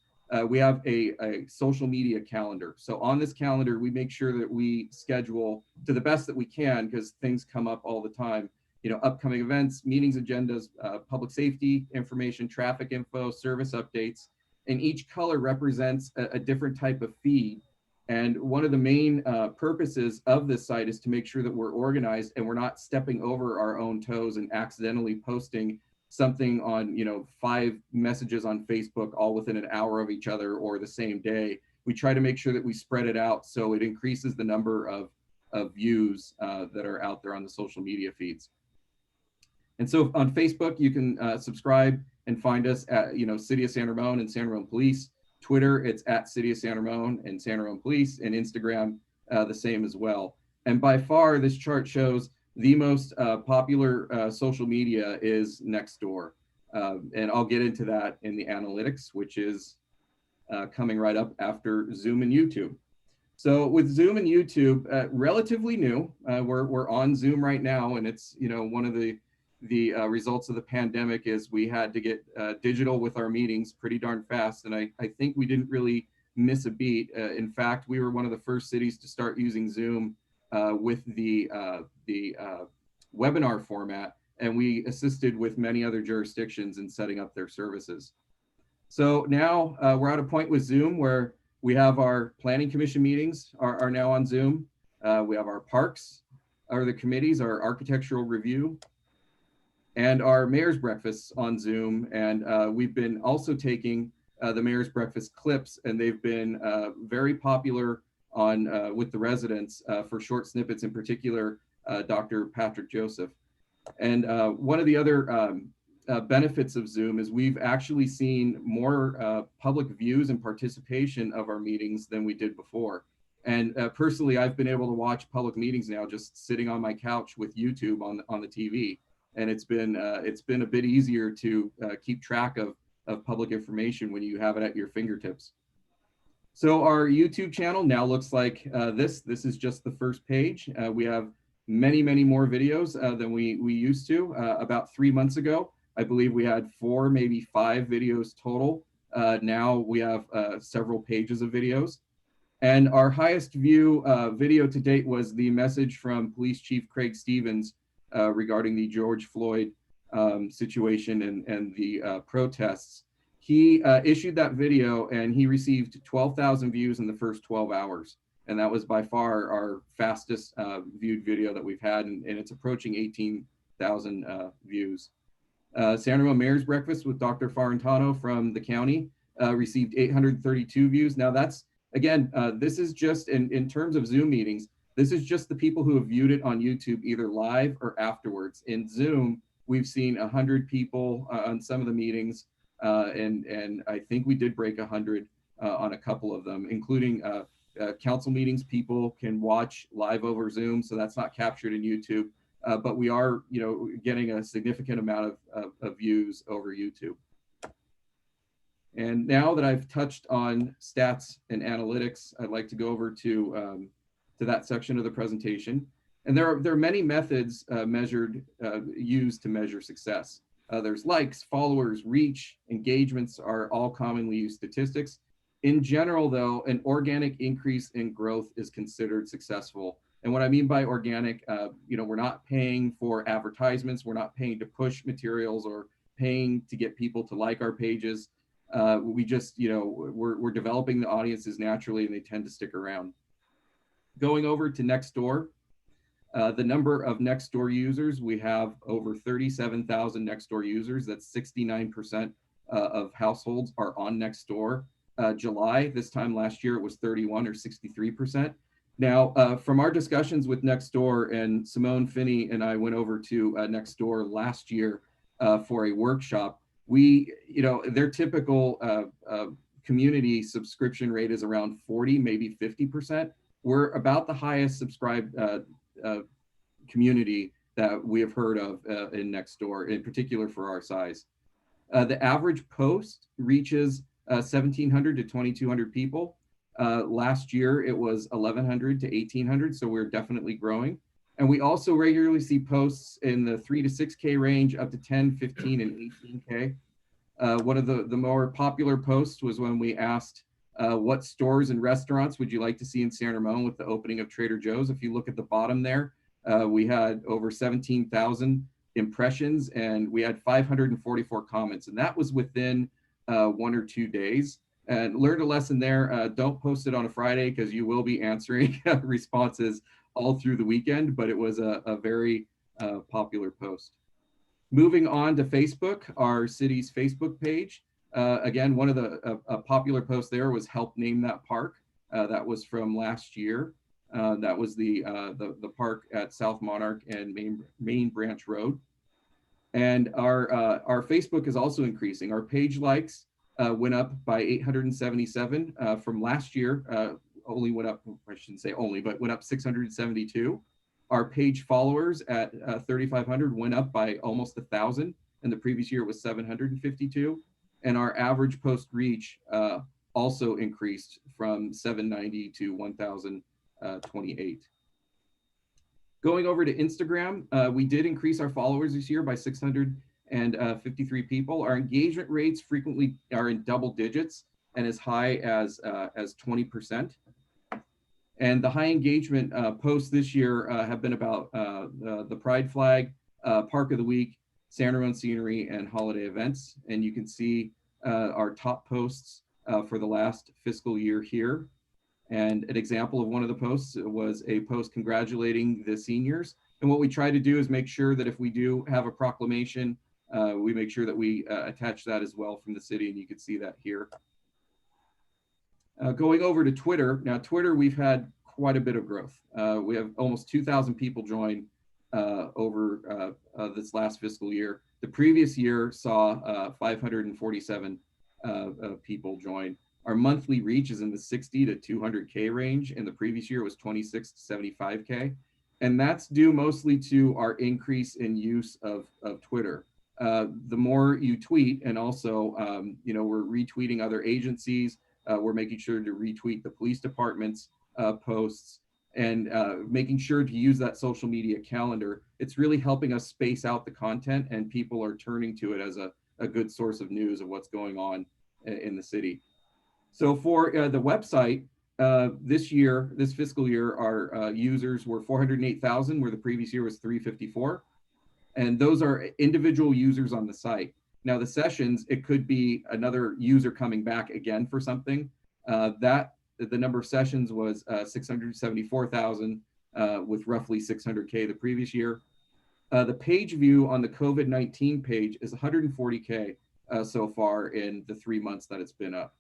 We have a social media calendar. So on this calendar, we make sure that we schedule to the best that we can, because things come up all the time. You know, upcoming events, meetings, agendas, public safety information, traffic info, service updates, and each color represents a different type of feed. And one of the main purposes of this site is to make sure that we're organized and we're not stepping over our own toes and accidentally posting something on, you know, 5 messages on Facebook all within an hour of each other or the same day. We try to make sure that we spread it out so it increases the number of views that are out there on the social media feeds. And so on Facebook, you can subscribe and find us at, you know, City of San Ramon and San Ramon Police. Twitter, it's at City of San Ramon and San Ramon Police, and Instagram, the same as well. And by far, this chart shows the most popular social media is Nextdoor. And I'll get into that in the analytics, which is coming right up after Zoom and YouTube. So with Zoom and YouTube, relatively new, we're on Zoom right now, and it's, you know, one of the results of the pandemic is we had to get digital with our meetings pretty darn fast. And I think we didn't really miss a beat. In fact, we were one of the first cities to start using Zoom with the webinar format, and we assisted with many other jurisdictions in setting up their services. So now we're at a point with Zoom where we have our planning commission meetings are now on Zoom. We have our parks, or the committees, our architectural review, and our mayor's breakfasts on Zoom. And we've been also taking the mayor's breakfast clips, and they've been very popular on with the residents for short snippets, in particular, Dr. Patrick Joseph. And one of the other benefits of Zoom is we've actually seen more public views and participation of our meetings than we did before. And personally, I've been able to watch public meetings now just sitting on my couch with YouTube on the TV. And it's been a bit easier to keep track of public information when you have it at your fingertips. So our YouTube channel now looks like this. This is just the first page. We have many, many more videos than we used to. About 3 months ago, I believe we had 4, maybe 5 videos total. Now we have several pages of videos. And our highest view video to date was the message from Police Chief Craig Stevens regarding the George Floyd situation and the protests. He issued that video and he received 12,000 views in the first 12 hours. And that was by far our fastest viewed video that we've had, and it's approaching 18,000 views. San Ramon Mayor's Breakfast with Dr. Farentano from the county received 832 views. Now that's, again, this is just, in terms of Zoom meetings, this is just the people who have viewed it on YouTube either live or afterwards. In Zoom, we've seen 100 people on some of the meetings, and I think we did break 100 on a couple of them, including council meetings. People can watch live over Zoom, so that's not captured in YouTube, but we are, getting a significant amount of views over YouTube. And now that I've touched on stats and analytics, I'd like to go over to that section of the presentation. And there are many methods used to measure success. There's likes, followers, reach, engagements are all commonly used statistics. In general, though, an organic increase in growth is considered successful. And what I mean by organic, we're not paying for advertisements, we're not paying to push materials or paying to get people to like our pages. We just, we're developing the audiences naturally and they tend to stick around. Going over to Nextdoor, the number of Nextdoor users, we have over 37,000 Nextdoor users. That's 69% of households are on Nextdoor. July, this time last year, it was 31 or 63%. Now, from our discussions with Nextdoor, and Simone Finney and I went over to Nextdoor last year for a workshop, their typical community subscription rate is around 40, maybe 50%. We're about the highest subscribed community that we have heard of in Nextdoor, in particular for our size. The average post reaches 1,700 to 2,200 people. Last year, it was 1,100 to 1,800, so we're definitely growing. And we also regularly see posts in the 3 to 6K range, up to 10, 15, and 18K. One of the more popular posts was when we asked what stores and restaurants would you like to see in San Ramon with the opening of Trader Joe's. If you look at the bottom there, we had over 17,000 impressions and we had 544 comments, and that was within 1 or 2 days. And learned a lesson there. Don't post it on a Friday because you will be answering responses all through the weekend, but it was a very popular post. Moving on to Facebook, our city's Facebook page. Again, one of the popular posts there was help name that park. That was from last year. That was the park at South Monarch and Main Branch Road. And our Facebook is also increasing. Our page likes went up by 877 from last year. Only went up, I shouldn't say only, but went up 672. Our page followers at 3,500 went up by almost 1,000, and the previous year was 752. And our average post reach also increased from 790 to 1,028. Going over to Instagram, we did increase our followers this year by 653 people. Our engagement rates frequently are in double digits and as high as 20%. And the high engagement posts this year have been about the Pride Flag, Park of the Week, San Ramon scenery, and holiday events. And you can see our top posts for the last fiscal year here. And an example of one of the posts was a post congratulating the seniors. And what we try to do is make sure that if we do have a proclamation, we make sure that we attach that as well from the city, and you can see that here. Going over to Twitter. Now, Twitter, we've had quite a bit of growth. We have almost 2,000 people join over this last fiscal year. The previous year saw 547 people join. Our monthly reach is in the 60 to 200K range, and the previous year was 26 to 75K. And that's due mostly to our increase in use of Twitter. The more you tweet, and also, we're retweeting other agencies, we're making sure to retweet the police department's posts, and making sure to use that social media calendar. It's really helping us space out the content, and people are turning to it as a good source of news of what's going on in the city. So for the website, this fiscal year, our users were 408,000, where the previous year was 354. And those are individual users on the site. Now the sessions, it could be another user coming back again for something. The number of sessions was 674,000 with roughly 600K the previous year. The page view on the COVID-19 page is 140K so far in the 3 months that it's been up.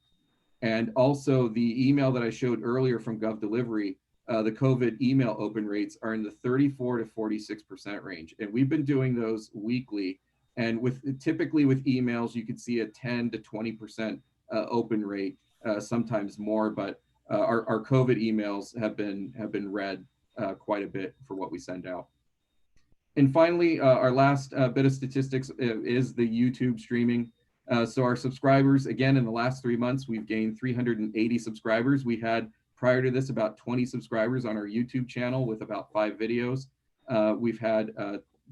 And also the email that I showed earlier from GovDelivery, the COVID email open rates are in the 34 to 46% range. And we've been doing those weekly. And typically with emails, you could see a 10 to 20% open rate, sometimes more, but our COVID emails have been read quite a bit for what we send out. And finally, our last bit of statistics is the YouTube streaming. So our subscribers, again, in the last 3 months, we've gained 380 subscribers. We had, prior to this, about 20 subscribers on our YouTube channel with about 5 videos. We've had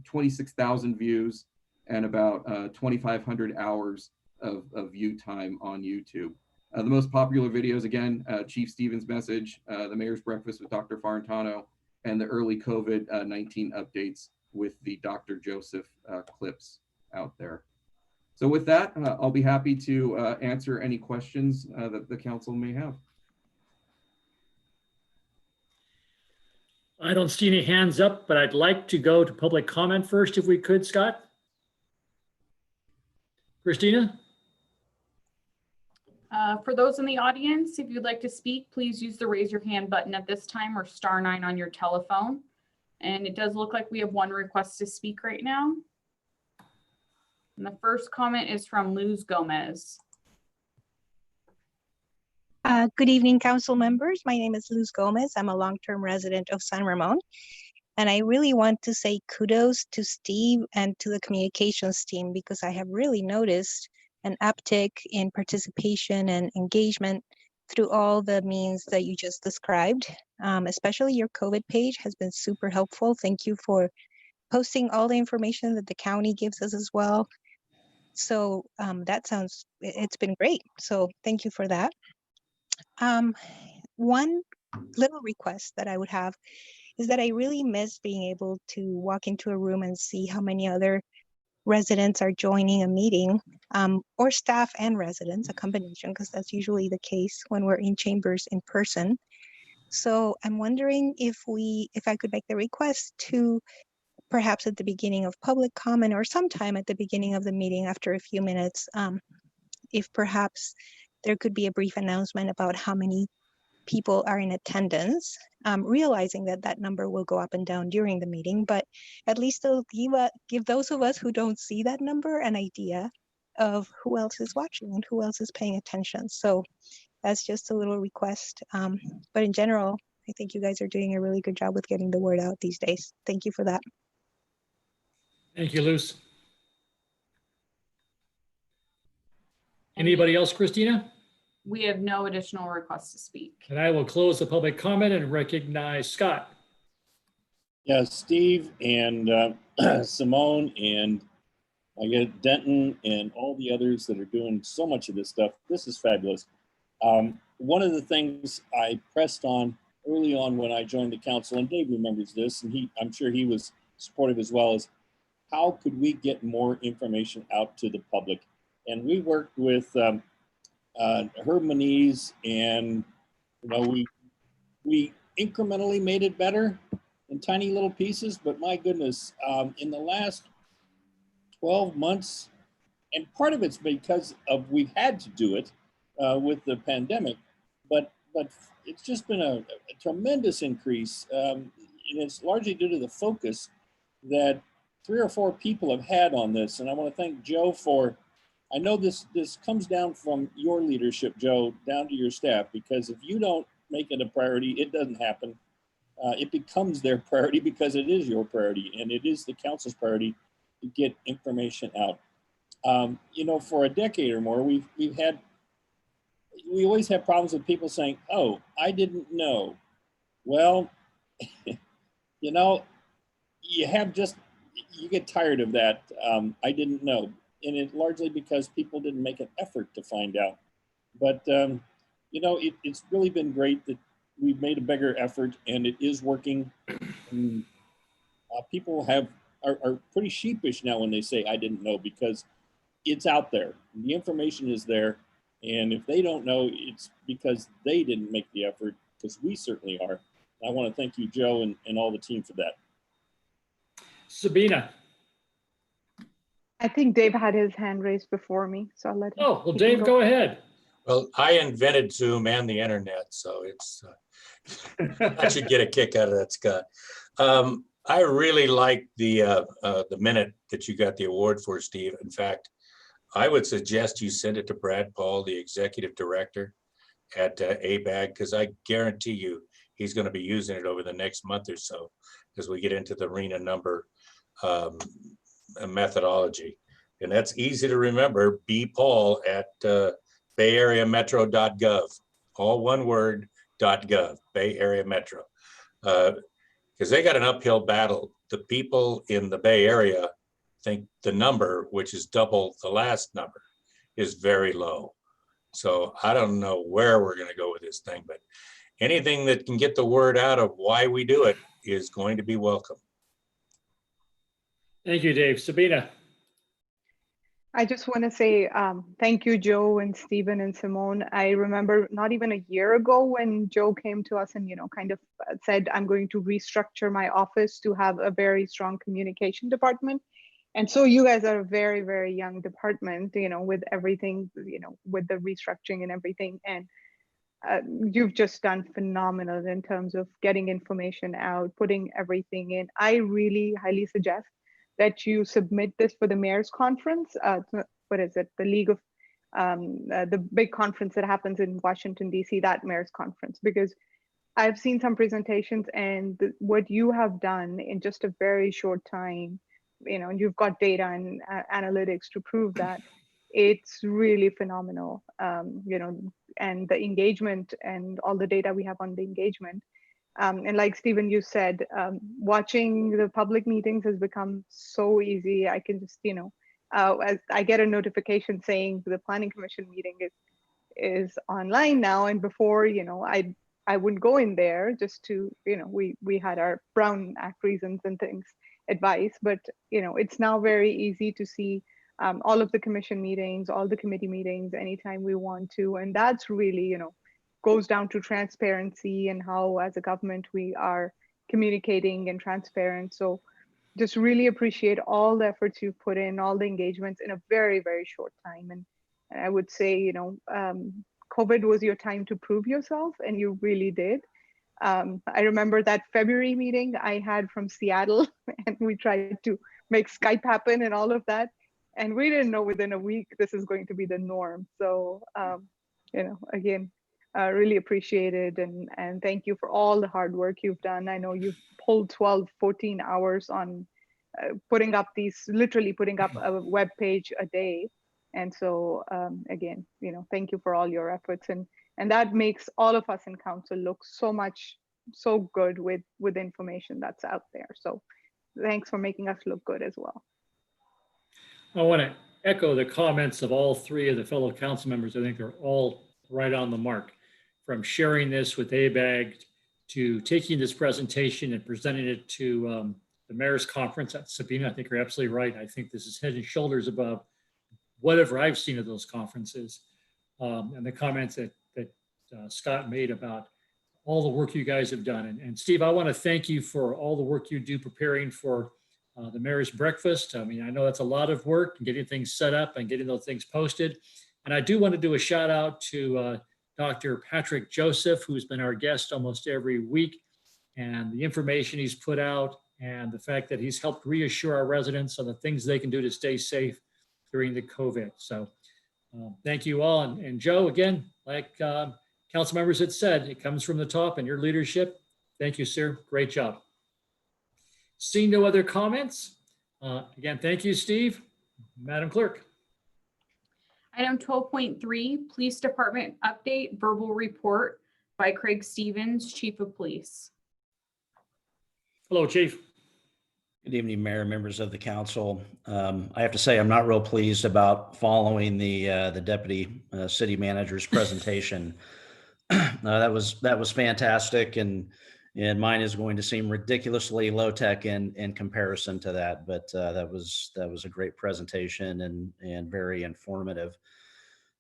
26,000 views and about 2,500 hours of view time on YouTube. The most popular videos, again, Chief Stevens' message, the Mayor's Breakfast with Dr. Farentano, and the early COVID-19 updates with the Dr. Joseph clips out there. So with that, I'll be happy to answer any questions that the council may have. I don't see any hands up, but I'd like to go to public comment first if we could, Scott. Christina? For those in the audience, if you'd like to speak, please use the raise your hand button at this time or *9 on your telephone. And it does look like we have one request to speak right now. And the first comment is from Luz Gomez. Good evening, council members. My name is Luz Gomez. I'm a long-term resident of San Ramon. And I really want to say kudos to Steve and to the communications team, because I have really noticed an uptick in participation and engagement through all the means that you just described. Especially your COVID page has been super helpful. Thank you for posting all the information that the county gives us as well. So it's been great. So thank you for that. One little request that I would have is that I really miss being able to walk into a room and see how many other residents are joining a meeting, or staff and residents, a combination, because that's usually the case when we're in chambers in person. So I'm wondering if I could make the request to perhaps at the beginning of public comment or sometime at the beginning of the meeting after a few minutes, if perhaps there could be a brief announcement about how many people are in attendance, realizing that that number will go up and down during the meeting, but at least it'll give those of us who don't see that number an idea of who else is watching and who else is paying attention. So that's just a little request. But in general, I think you guys are doing a really good job with getting the word out these days. Thank you for that. Thank you, Luz. Anybody else, Christina? We have no additional requests to speak. And I will close the public comment and recognize Scott. Yeah, Steve and Simone and I get Denton and all the others that are doing so much of this stuff. This is fabulous. One of the things I pressed on early on when I joined the council, and Dave remembers this, and I'm sure he was supportive as well, is how could we get more information out to the public? And we worked with Herb Moniz, and we incrementally made it better in tiny little pieces, but my goodness, in the last 12 months, and part of it's because of we've had to do it with the pandemic, but but it's just been a tremendous increase. And it's largely due to the focus that 3 or 4 people have had on this. And I want to thank Joe for, I know this comes down from your leadership, Joe, down to your staff, because if you don't make it a priority, it doesn't happen. It becomes their priority because it is your priority, and it is the council's priority to get information out. You know, for a decade or more, we always have problems with people saying, "Oh, I didn't know." Well, you know, you get tired of that. I didn't know, and it largely because people didn't make an effort to find out. But you know, it's really been great that we've made a bigger effort, and it is working. People are pretty sheepish now when they say I didn't know, because it's out there. The information is there. And if they don't know, it's because they didn't make the effort, because we certainly are. I want to thank you, Joe, and all the team for that. Sabina. I think Dave had his hand raised before me, so I'll let him. Oh, well, Dave, go ahead. Well, I invented Zoom and the internet, so it's, I should get a kick out of that, Scott. I really like the minute that you got the award for, Steve. In fact, I would suggest you send it to Brad Paul, the executive director at ABAG, because I guarantee you he's going to be using it over the next month or so as we get into the RENA number methodology. And that's easy to remember, bpaul at bayareametro.gov, all one word, .gov, Bay Area Metro. Because they got an uphill battle. The people in the Bay Area think the number, which is double the last number, is very low. So I don't know where we're going to go with this thing, but anything that can get the word out of why we do it is going to be welcome. Thank you, Dave. Sabina. I just want to say thank you, Joe and Stephen and Simone. I remember not even a year ago when Joe came to us and, you know, kind of said, I'm going to restructure my office to have a very strong communication department. And so you guys are a very, very young department, you know, with everything, you know, with the restructuring and everything. And you've just done phenomenal in terms of getting information out, putting everything in. I really highly suggest that you submit this for the mayor's conference. What is it? The League of, the big conference that happens in Washington, DC, that mayor's conference, because I've seen some presentations and what you have done in just a very short time, you know, and you've got data and analytics to prove that it's really phenomenal, you know, and the engagement and all the data we have on the engagement. And like Stephen, you said, watching the public meetings has become so easy. I can just, you know, as I get a notification saying the planning commission meeting is online now. And before, you know, I wouldn't go in there just to, you know, we had our Brown Act reasons and things, advice, but, you know, it's now very easy to see all of the commission meetings, all the committee meetings, anytime we want to. And that's really, you know, goes down to transparency and how as a government we are communicating and transparent. So just really appreciate all the efforts you've put in, all the engagements in a very, very short time. And I would say, you know, COVID was your time to prove yourself, and you really did. I remember that February meeting I had from Seattle, and we tried to make Skype happen and all of that. And we didn't know within a week this is going to be the norm. So, you know, again, really appreciate it. And thank you for all the hard work you've done. I know you've pulled 12, 14 hours on putting up literally putting up a web page a day. And so again, you know, thank you for all your efforts. And that makes all of us in council look so good with information that's out there. So thanks for making us look good as well. I want to echo the comments of all three of the fellow council members. I think they're all right on the mark, from sharing this with ABAG to taking this presentation and presenting it to the mayor's conference. Sabina, I think you're absolutely right. I think this is head and shoulders above whatever I've seen of those conferences. And the comments that Scott made about all the work you guys have done. And Steve, I want to thank you for all the work you do preparing for the mayor's breakfast. I mean, I know that's a lot of work, getting things set up and getting those things posted. And I do want to do a shout out to Dr. Patrick Joseph, who's been our guest almost every week, and the information he's put out and the fact that he's helped reassure our residents on the things they can do to stay safe during the COVID. So thank you all. And Joe, again, like council members had said, it comes from the top and your leadership. Thank you, sir. Great job. Seeing no other comments, again, thank you, Steve. Madam Clerk. Item 12.3, Police Department Update Verbal Report by Craig Stevens, Chief of Police. Hello, Chief. Good evening, Mayor, members of the council. I have to say, I'm not real pleased about following the deputy city manager's presentation. That was fantastic, and mine is going to seem ridiculously low tech in comparison to that. But that was a great presentation and very informative.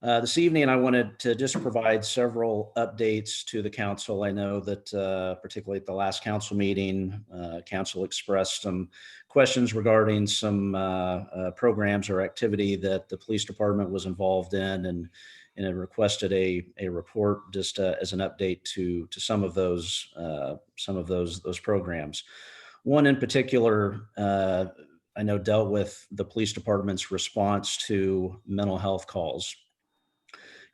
This evening, I wanted to just provide several updates to the council. I know that particularly at the last council meeting, council expressed some questions regarding some programs or activity that the police department was involved in, and it requested a report just as an update to some of those programs. One in particular, I know dealt with the police department's response to mental health calls.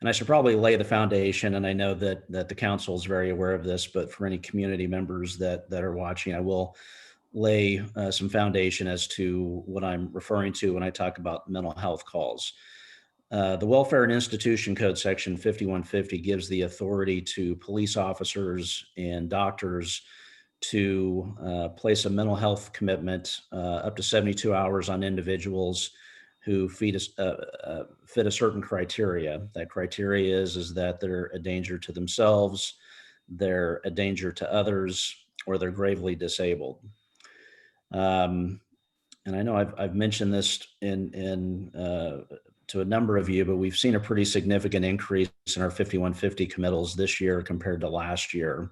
And I should probably lay the foundation, and I know that the council is very aware of this, but for any community members that are watching, I will lay some foundation as to what I'm referring to when I talk about mental health calls. The Welfare and Institution Code Section 5150 gives the authority to police officers and doctors to place a mental health commitment up to 72 hours on individuals who fit a certain criteria. That criteria is that they're a danger to themselves, they're a danger to others, or they're gravely disabled. And I know I've mentioned this to a number of you, but we've seen a pretty significant increase in our 5150 committals this year compared to last year.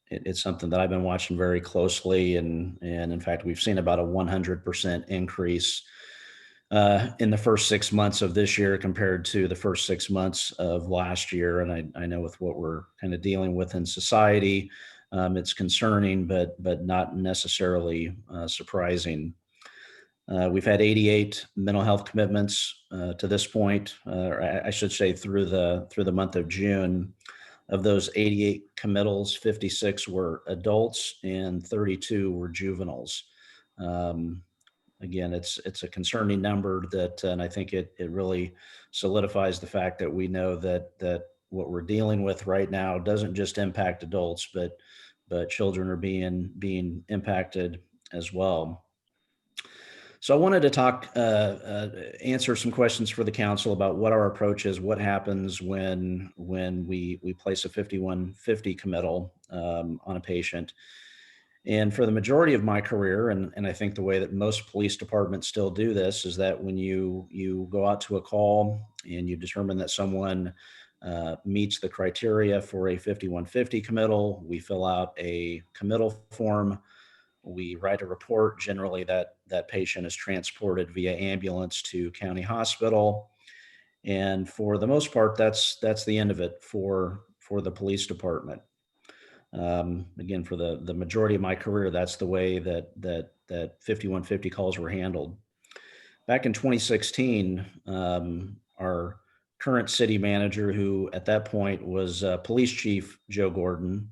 It's something that I've been watching very closely, and in fact, we've seen about a 100% increase in the first 6 months of this year compared to the first 6 months of last year. And I know with what we're kind of dealing with in society, it's concerning, but not necessarily surprising. We've had 88 mental health commitments to this point, or I should say through the month of June. Of those 88 committals, 56 were adults and 32 were juveniles. Again, it's a concerning number and I think it really solidifies the fact that we know that what we're dealing with right now doesn't just impact adults, but children are being impacted as well. So I wanted to answer some questions for the council about what our approach is, what happens when we place a 5150 committal on a patient. And for the majority of my career, and I think the way that most police departments still do this, is that when you go out to a call and you determine that someone meets the criteria for a 5150 committal, we fill out a committal form. We write a report. Generally, that patient is transported via ambulance to county hospital. And for the most part, that's the end of it for the police department. Again, for the majority of my career, that's the way that 5150 calls were handled. Back in 2016, our current city manager, who at that point was Police Chief Joe Gordon,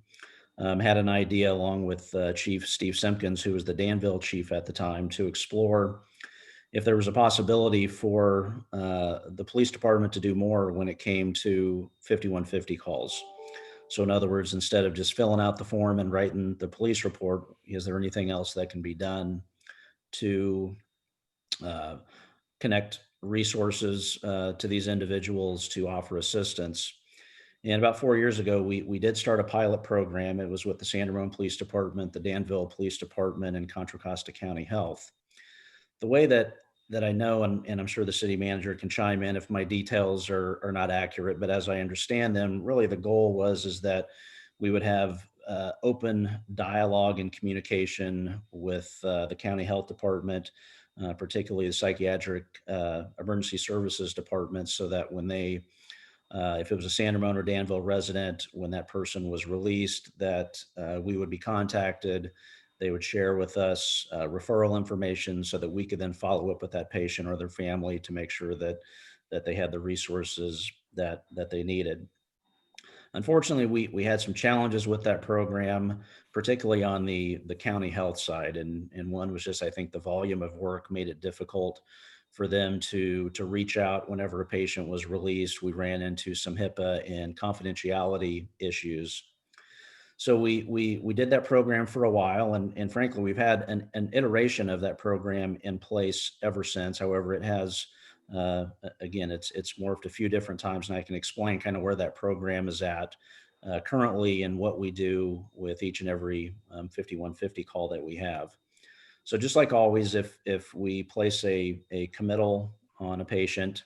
had an idea along with Chief Steve Simpkins, who was the Danville chief at the time, to explore if there was a possibility for the police department to do more when it came to 5150 calls. So in other words, instead of just filling out the form and writing the police report, is there anything else that can be done to connect resources to these individuals to offer assistance? And about 4 years ago, we did start a pilot program. It was with the San Ramon Police Department, the Danville Police Department, and Contra Costa County Health. The way that I know, and I'm sure the city manager can chime in if my details are not accurate, but as I understand them, really the goal is that we would have open dialogue and communication with the county health department, particularly the psychiatric emergency services department, so that when they if it was a San Ramon or Danville resident, when that person was released, that we would be contacted. They would share with us referral information so that we could then follow up with that patient or their family to make sure that they had the resources that they needed. Unfortunately, we had some challenges with that program, particularly on the county health side. And one was just, I think the volume of work made it difficult for them to reach out whenever a patient was released. We ran into some HIPAA and confidentiality issues. So we did that program for a while, and frankly, we've had an iteration of that program in place ever since. However, it has, again, it's morphed a few different times, and I can explain kind of where that program is at currently and what we do with each and every 5150 call that we have. So just like always, if we place a committal on a patient,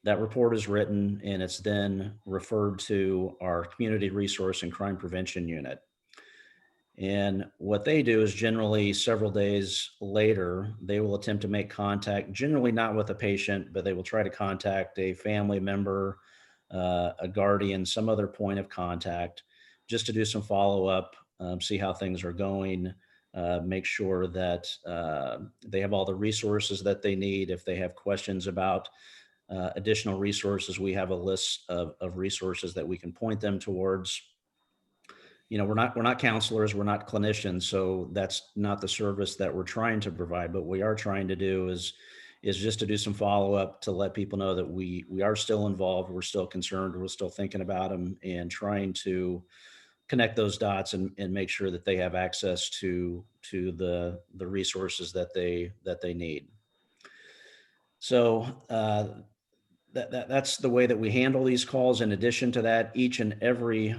that report is written and it's then referred to our community resource and crime prevention unit. And what they do is generally several days later, they will attempt to make contact, generally not with a patient, but they will try to contact a family member, a guardian, some other point of contact, just to do some follow-up, see how things are going, make sure that they have all the resources that they need. If they have questions about additional resources, we have a list of resources that we can point them towards. You know, we're not counselors, we're not clinicians, so that's not the service that we're trying to provide. But what we are trying to do is just to do some follow-up to let people know that we are still involved, we're still concerned, we're still thinking about them, and trying to connect those dots and make sure that they have access to the resources that they need. So that's the way that we handle these calls. In addition to that, each and every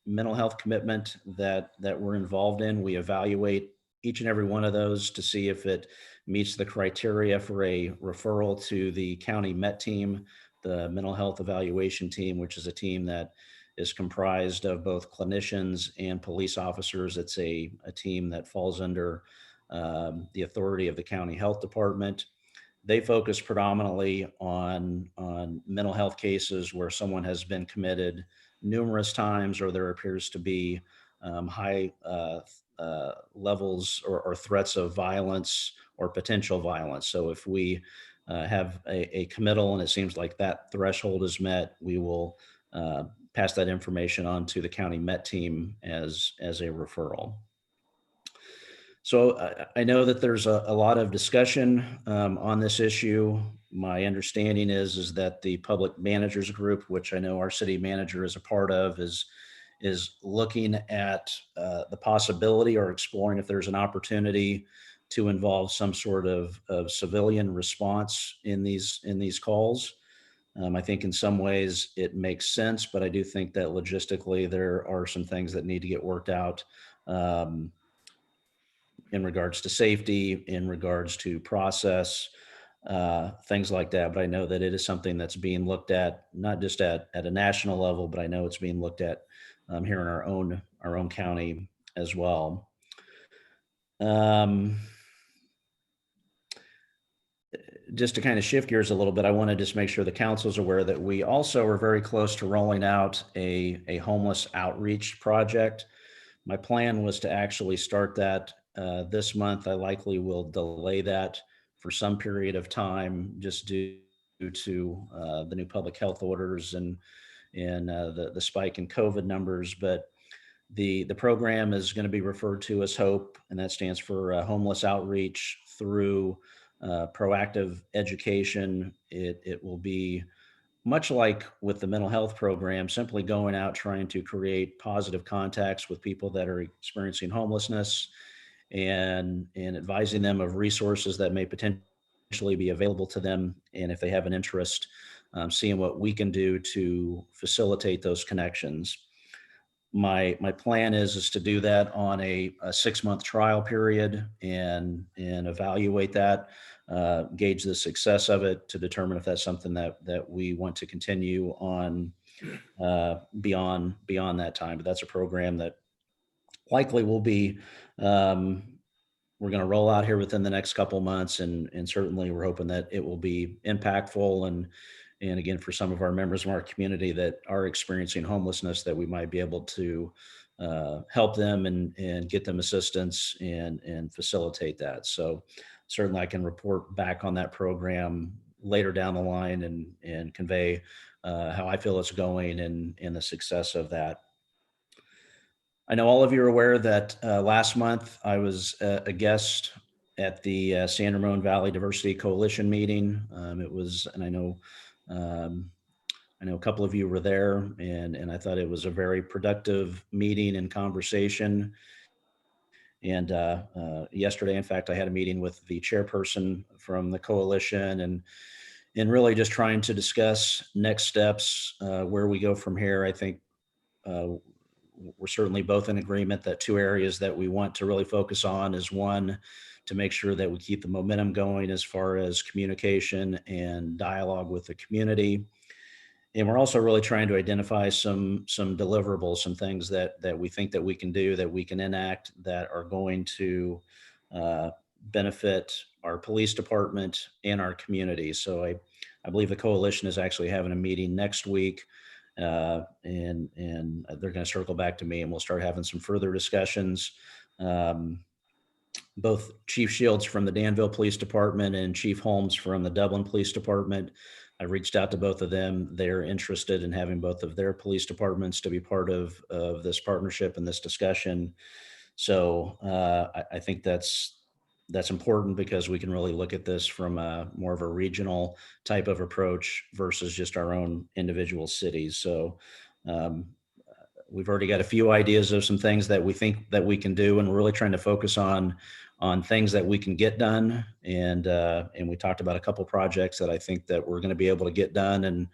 mental health commitment that we're involved in, we evaluate each and every one of those to see if it meets the criteria for a referral to the county MET team, the mental health evaluation team, which is a team that is comprised of both clinicians and police officers. It's a team that falls under the authority of the county health department. They focus predominantly on mental health cases where someone has been committed numerous times, or there appears to be high levels or threats of violence or potential violence. So if we have a committal and it seems like that threshold is met, we will pass that information on to the county MET team as a referral. So I know that there's a lot of discussion on this issue. My understanding is that the public managers group, which I know our city manager is a part of, is looking at the possibility or exploring if there's an opportunity to involve some sort of civilian response in these calls. I think in some ways it makes sense, but I do think that logistically there are some things that need to get worked out in regards to safety, in regards to process, things like that. But I know that it is something that's being looked at, not just at a national level, but I know it's being looked at here in our own county as well. Just to kind of shift gears a little bit, I want to just make sure the council's aware that we also are very close to rolling out a homeless outreach project. My plan was to actually start that this month. I likely will delay that for some period of time just due to the new public health orders and the spike in COVID numbers. But the program is going to be referred to as HOPE, and that stands for Homeless Outreach Through Proactive Education. It will be much like with the mental health program, simply going out trying to create positive contacts with people that are experiencing homelessness and advising them of resources that may potentially be available to them. And if they have an interest, seeing what we can do to facilitate those connections. My plan is to do that on a 6-month trial period and evaluate that, gauge the success of it to determine if that's something that we want to continue on beyond that time. But that's a program that likely will be, we're going to roll out here within the next couple months, and certainly we're hoping that it will be impactful and again, for some of our members of our community that are experiencing homelessness, that we might be able to help them and get them assistance and facilitate that. So certainly I can report back on that program later down the line and convey how I feel it's going and the success of that. I know all of you are aware that last month I was a guest at the San Ramon Valley Diversity Coalition meeting. It was, and I know a couple of you were there, and I thought it was a very productive meeting and conversation. And yesterday, in fact, I had a meeting with the chairperson from the coalition and really just trying to discuss next steps, where we go from here. I think we're certainly both in agreement that two areas that we want to really focus on is one, to make sure that we keep the momentum going as far as communication and dialogue with the community. And we're also really trying to identify some deliverables, some things that we think that we can do, that we can enact, that are going to benefit our police department and our community. So I believe the coalition is actually having a meeting next week, and they're going to circle back to me, and we'll start having some further discussions. Both Chief Shields from the Danville Police Department and Chief Holmes from the Dublin Police Department, I've reached out to both of them. They're interested in having both of their police departments to be part of this partnership and this discussion. So I think that's important, because we can really look at this from more of a regional type of approach versus just our own individual cities. So we've already got a few ideas of some things that we think that we can do, and we're really trying to focus on things that we can get done. And we talked about a couple projects that I think that we're going to be able to get done, and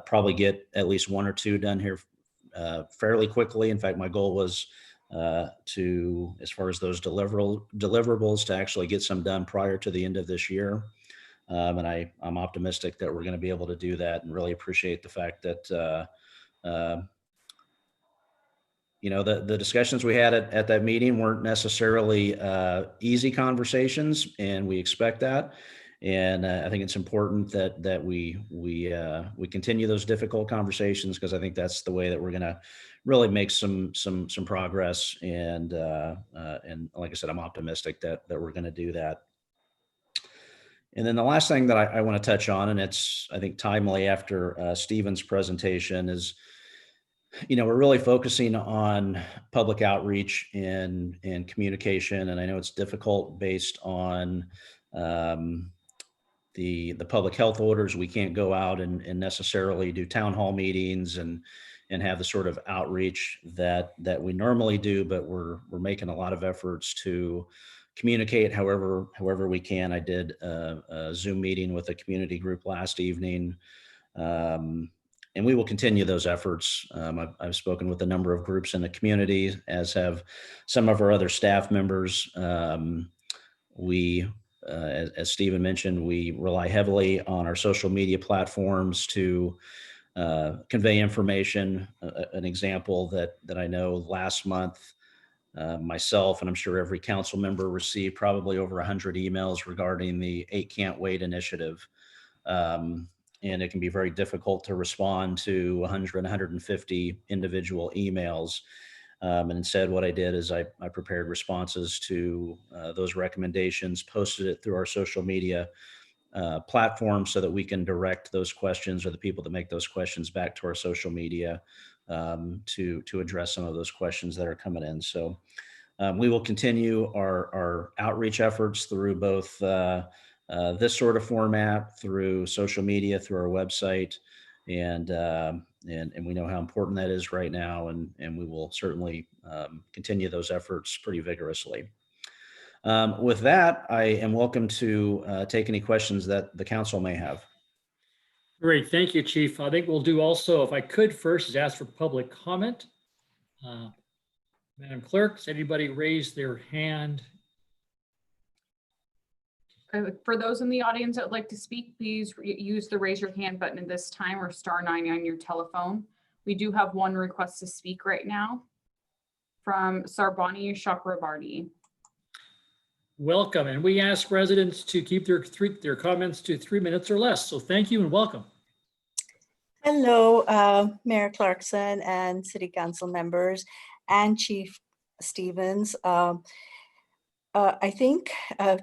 probably get at least one or two done here fairly quickly. In fact, my goal was to, as far as those deliverables, to actually get some done prior to the end of this year. And I'm optimistic that we're going to be able to do that, and really appreciate the fact that the discussions we had at that meeting weren't necessarily easy conversations, and we expect that. And I think it's important that we continue those difficult conversations, because I think that's the way that we're going to really make some progress. And like I said, I'm optimistic that we're going to do that. And then the last thing that I want to touch on, and it's, I think, timely after Stephen's presentation, is, we're really focusing on public outreach and communication. And I know it's difficult based on the public health orders. We can't go out and necessarily do town hall meetings and have the sort of outreach that we normally do, but we're making a lot of efforts to communicate however we can. I did a Zoom meeting with a community group last evening. And we will continue those efforts. I've spoken with a number of groups in the community, as have some of our other staff members. As Stephen mentioned, we rely heavily on our social media platforms to convey information. An example that I know last month, myself, and I'm sure every council member, received probably over 100 emails regarding the 8 Can't Wait initiative. And it can be very difficult to respond to 100, 150 individual emails. And instead, what I did is I prepared responses to those recommendations, posted it through our social media platform, so that we can direct those questions, or the people that make those questions, back to our social media to address some of those questions that are coming in. So we will continue our outreach efforts through both this sort of format, through social media, through our website, and we know how important that is right now, and we will certainly continue those efforts pretty vigorously. With that, I am welcome to take any questions that the council may have. Great, thank you, Chief. I think we'll do also, if I could first, is ask for public comment. Madam Clerk, has anybody raised their hand? For those in the audience that would like to speak, please use the raise your hand button at this time, or *9 on your telephone. We do have one request to speak right now from Sarbani Chakrabarty. Welcome, and we ask residents to keep their comments to 3 minutes or less. So thank you and welcome. Hello, Mayor Clarkson and City Council members and Chief Stevens. I think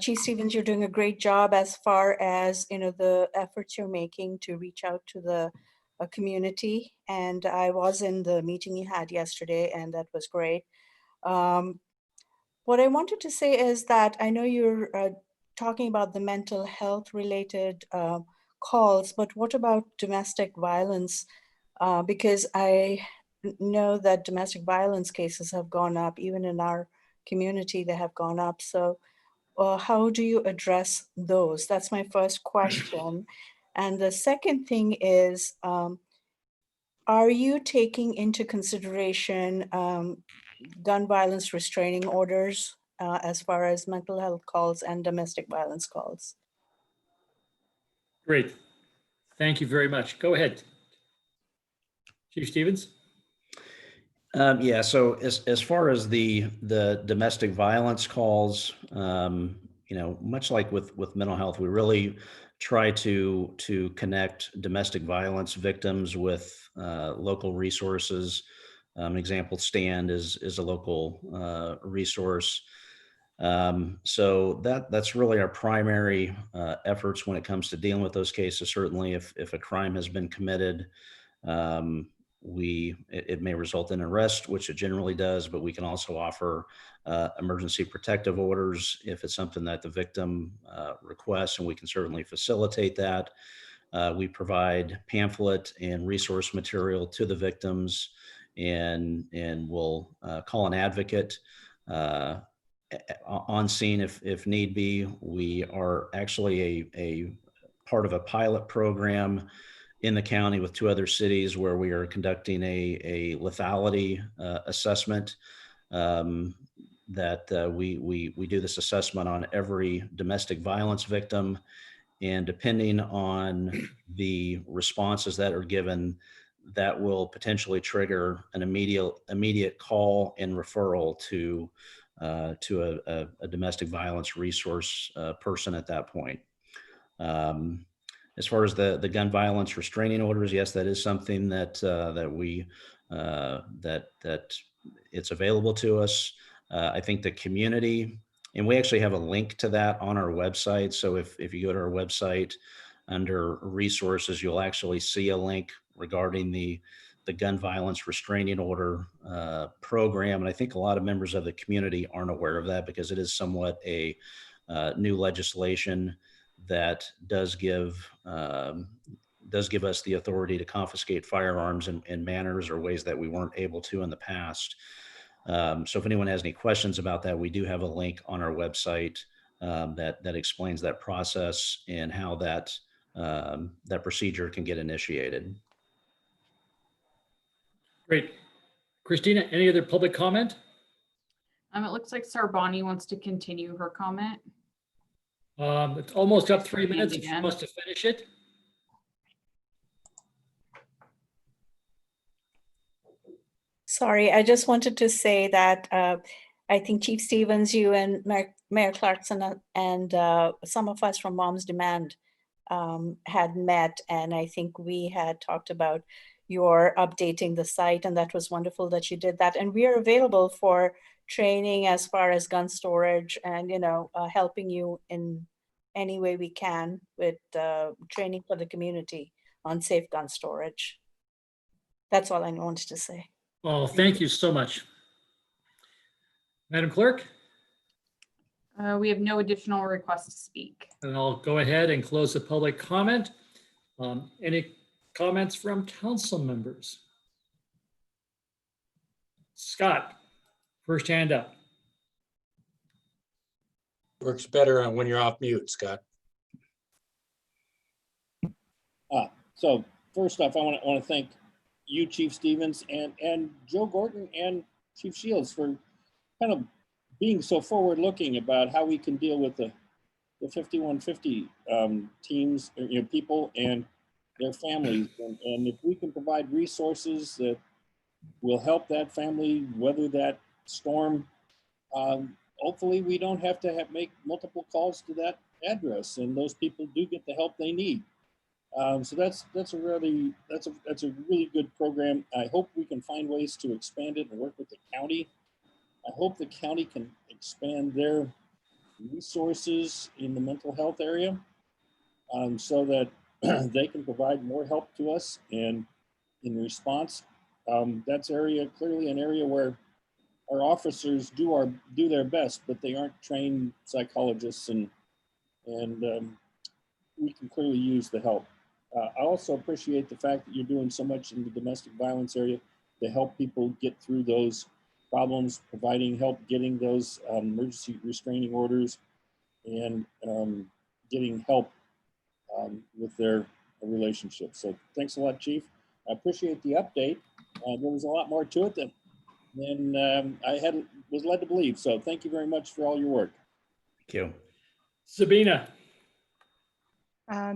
Chief Stevens, you're doing a great job as far as the efforts you're making to reach out to the community. And I was in the meeting you had yesterday, and that was great. What I wanted to say is that I know you're talking about the mental health related calls, but what about domestic violence? Because I know that domestic violence cases have gone up, even in our community, they have gone up. So how do you address those? That's my first question. And the second thing is, are you taking into consideration gun violence restraining orders as far as mental health calls and domestic violence calls? Great. Thank you very much. Go ahead. Chief Stevens? Yeah, so as far as the domestic violence calls, much like with mental health, we really try to connect domestic violence victims with local resources. An example, STAND is a local resource. So that's really our primary efforts when it comes to dealing with those cases. Certainly if a crime has been committed, it may result in arrest, which it generally does, but we can also offer emergency protective orders if it's something that the victim requests, and we can certainly facilitate that. We provide pamphlet and resource material to the victims, and we'll call an advocate on scene if need be. We are actually a part of a pilot program in the county with 2 other cities where we are conducting a lethality assessment. That we do this assessment on every domestic violence victim, and depending on the responses that are given, that will potentially trigger an immediate call and referral to a domestic violence resource person at that point. As far as the gun violence restraining orders, yes, that is something that it's available to us. I think the community, and we actually have a link to that on our website. So if you go to our website under resources, you'll actually see a link regarding the gun violence restraining order program. And I think a lot of members of the community aren't aware of that because it is somewhat a new legislation that does give us the authority to confiscate firearms in manners or ways that we weren't able to in the past. So if anyone has any questions about that, we do have a link on our website that explains that process and how that procedure can get initiated. Great. Christina, any other public comment? It looks like Sarbani wants to continue her comment. It's almost up 3 Hand minutes if she again. wants to finish it. Sorry, I just wanted to say that I think Chief Stevens, you and Mayor Clarkson and some of us from Moms Demand had met, and I think we had talked about your updating the site, and that was wonderful that you did that. And we are available for training as far as gun storage and helping you in any way we can with training for the community on safe gun storage. That's all I wanted to say. Oh, thank you so much. Madam Clerk? We have no additional requests to speak. And I'll go ahead and close the public comment. Any comments from council members? Scott, first hand up. Works better when you're off mute, Scott. So first off, I want to thank you, Chief Stevens, and Joe Gordon and Chief Shields for kind of being so forward-looking about how we can deal with the 5150 teams, people and their families. And if we can provide resources that will help that family weather that storm, hopefully we don't have to make multiple calls to that address, and those people do get the help they need. So that's a really good program. I hope we can find ways to expand it and work with the county. I hope the county can expand their resources in the mental health area, so that they can provide more help to us. And in response, that's clearly an area where our officers do their best, but they aren't trained psychologists, and we can clearly use the help. I also appreciate the fact that you're doing so much in the domestic violence area to help people get through those problems, providing help, getting those emergency restraining orders, and getting help with their relationship. So thanks a lot, Chief. I appreciate the update. There was a lot more to it than I was led to believe. So thank you very much for all your work. Thank you. Sabina.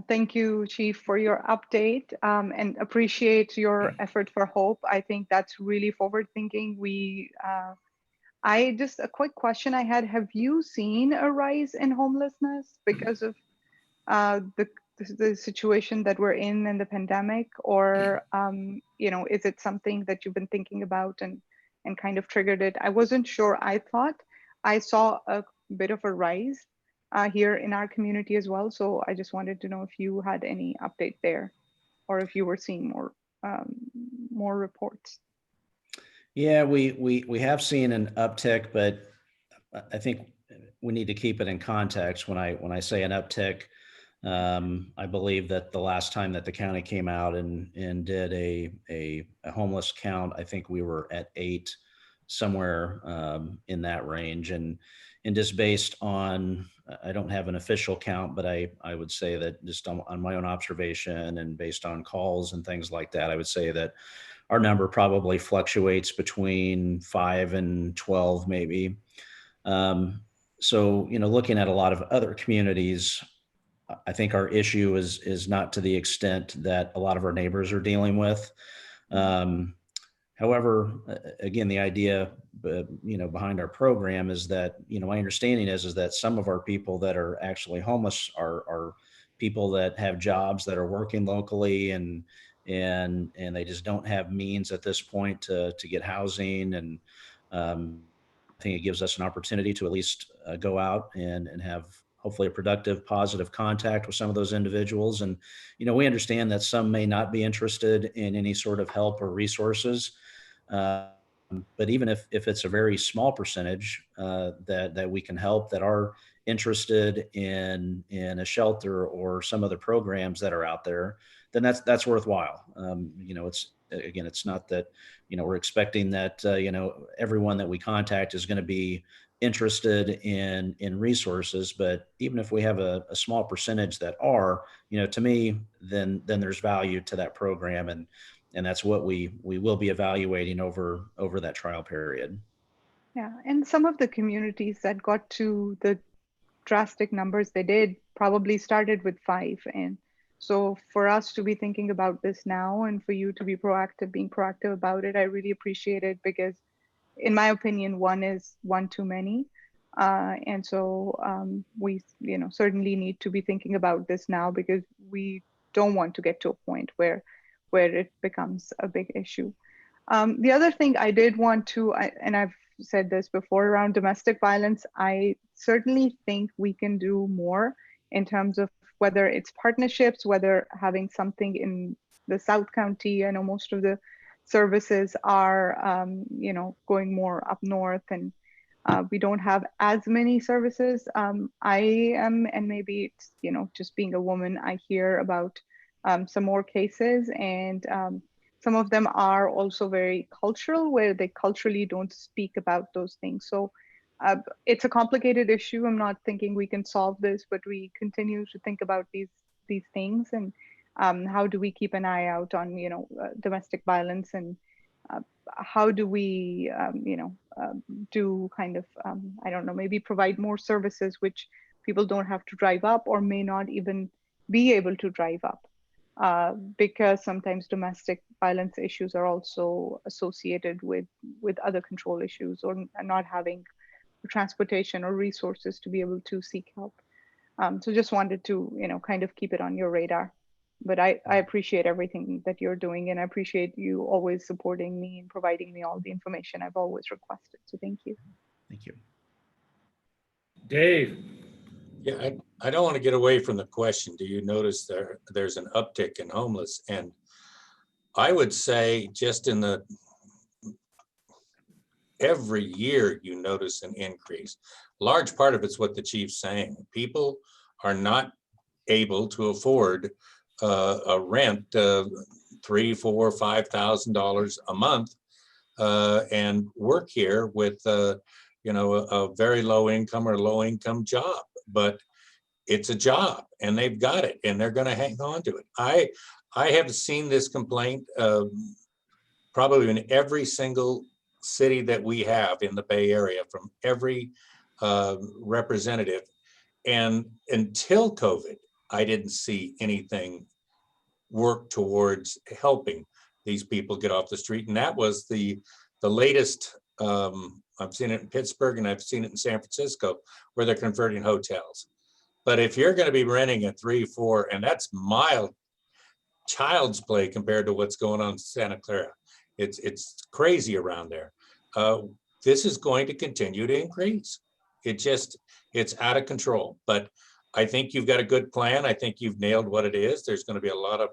Thank you, Chief, for your update, and appreciate your effort for hope. I think that's really forward thinking. A quick question I had, have you seen a rise in homelessness because of the situation that we're in and the pandemic, or is it something that you've been thinking about and kind of triggered it? I wasn't sure. I thought I saw a bit of a rise here in our community as well. So I just wanted to know if you had any update there, or if you were seeing more reports. Yeah, we have seen an uptick, but I think we need to keep it in context. When I say an uptick, I believe that the last time that the county came out and did a homeless count, I think we were at 8, somewhere in that range. And just based on, I don't have an official count, but I would say that just on my own observation and based on calls and things like that, I would say that our number probably fluctuates between 5 and 12, maybe. So, looking at a lot of other communities, I think our issue is not to the extent that a lot of our neighbors are dealing with. However, again, the idea, behind our program is that, my understanding is that some of our people that are actually homeless are people that have jobs that are working locally, and they just don't have means at this point to get housing. And I think it gives us an opportunity to at least go out and have hopefully a productive, positive contact with some of those individuals. And, we understand that some may not be interested in any sort of help or resources. But even if it's a very small percentage that we can help, that are interested in a shelter or some other programs that are out there, then that's worthwhile. It's not that, we're expecting that, everyone that we contact is going to be interested in resources, but even if we have a small percentage that are, to me, then there's value to that program. And that's what we will be evaluating over that trial period. Yeah, and some of the communities that got to the drastic numbers they did probably started with 5. And so for us to be thinking about this now, and for you to be being proactive about it, I really appreciate it, because in my opinion, 1 is one too many. And so we certainly need to be thinking about this now, because we don't want to get to a point where it becomes a big issue. The other thing I did want to, and I've said this before around domestic violence, I certainly think we can do more in terms of whether it's partnerships, whether having something in the South County. I know most of the services are, going more up north, and we don't have as many services. I am, and maybe it's, just being a woman, I hear about some more cases, and some of them are also very cultural, where they culturally don't speak about those things. So it's a complicated issue. I'm not thinking we can solve this, but we continue to think about these things, and how do we keep an eye out on domestic violence, and how do we do kind of I don't know, maybe provide more services which people don't have to drive up, or may not even be able to drive up, because sometimes domestic violence issues are also associated with other control issues, or not having transportation or resources to be able to seek help. So just wanted to kind of keep it on your radar. but I appreciate everything that you're doing, and I appreciate you always supporting me and providing me all the information I've always requested. So thank you. Thank you. Dave, Yeah, I don't want to get away from the question. Do you notice there's an uptick in homeless? And I would say just in the every year you notice an increase. Large part of it's what the chief's saying. People are not able to afford a rent $3,000, $4,000, $5,000 a month and work here with you know, a very low income or low income job, but it's a job and they've got it and they're going to hang on to it. I have seen this complaint probably in every single city that we have in the Bay Area from every representative. And until COVID, I didn't see anything work towards helping these people get off the street. And that was the latest, I've seen it in Pittsburgh and I've seen it in San Francisco where they're converting hotels. But if you're going to be renting a 3, 4, and that's mild child's play compared to what's going on in Santa Clara. It's crazy around there. This is going to continue to increase. It's out of control, but I think you've got a good plan. I think you've nailed what it is. There's going to be a lot of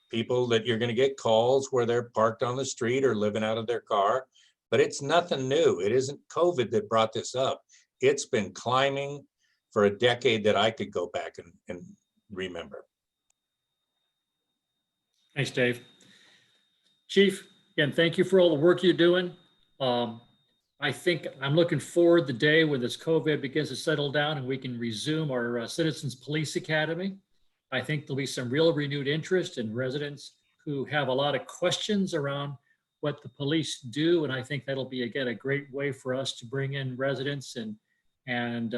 people that you're going to get calls where they're parked on the street or living out of their car, but it's nothing new. It isn't COVID that brought this up. It's been climbing for a decade that I could go back and remember. thanks, Dave. Chief, again, thank you for all the work you're doing. I think I'm looking forward to the day when this COVID begins to settle down and we can resume our Citizens Police Academy. I think there'll be some real renewed interest in residents who have a lot of questions around what the police do. And I think that'll be, again, a great way for us to bring in residents and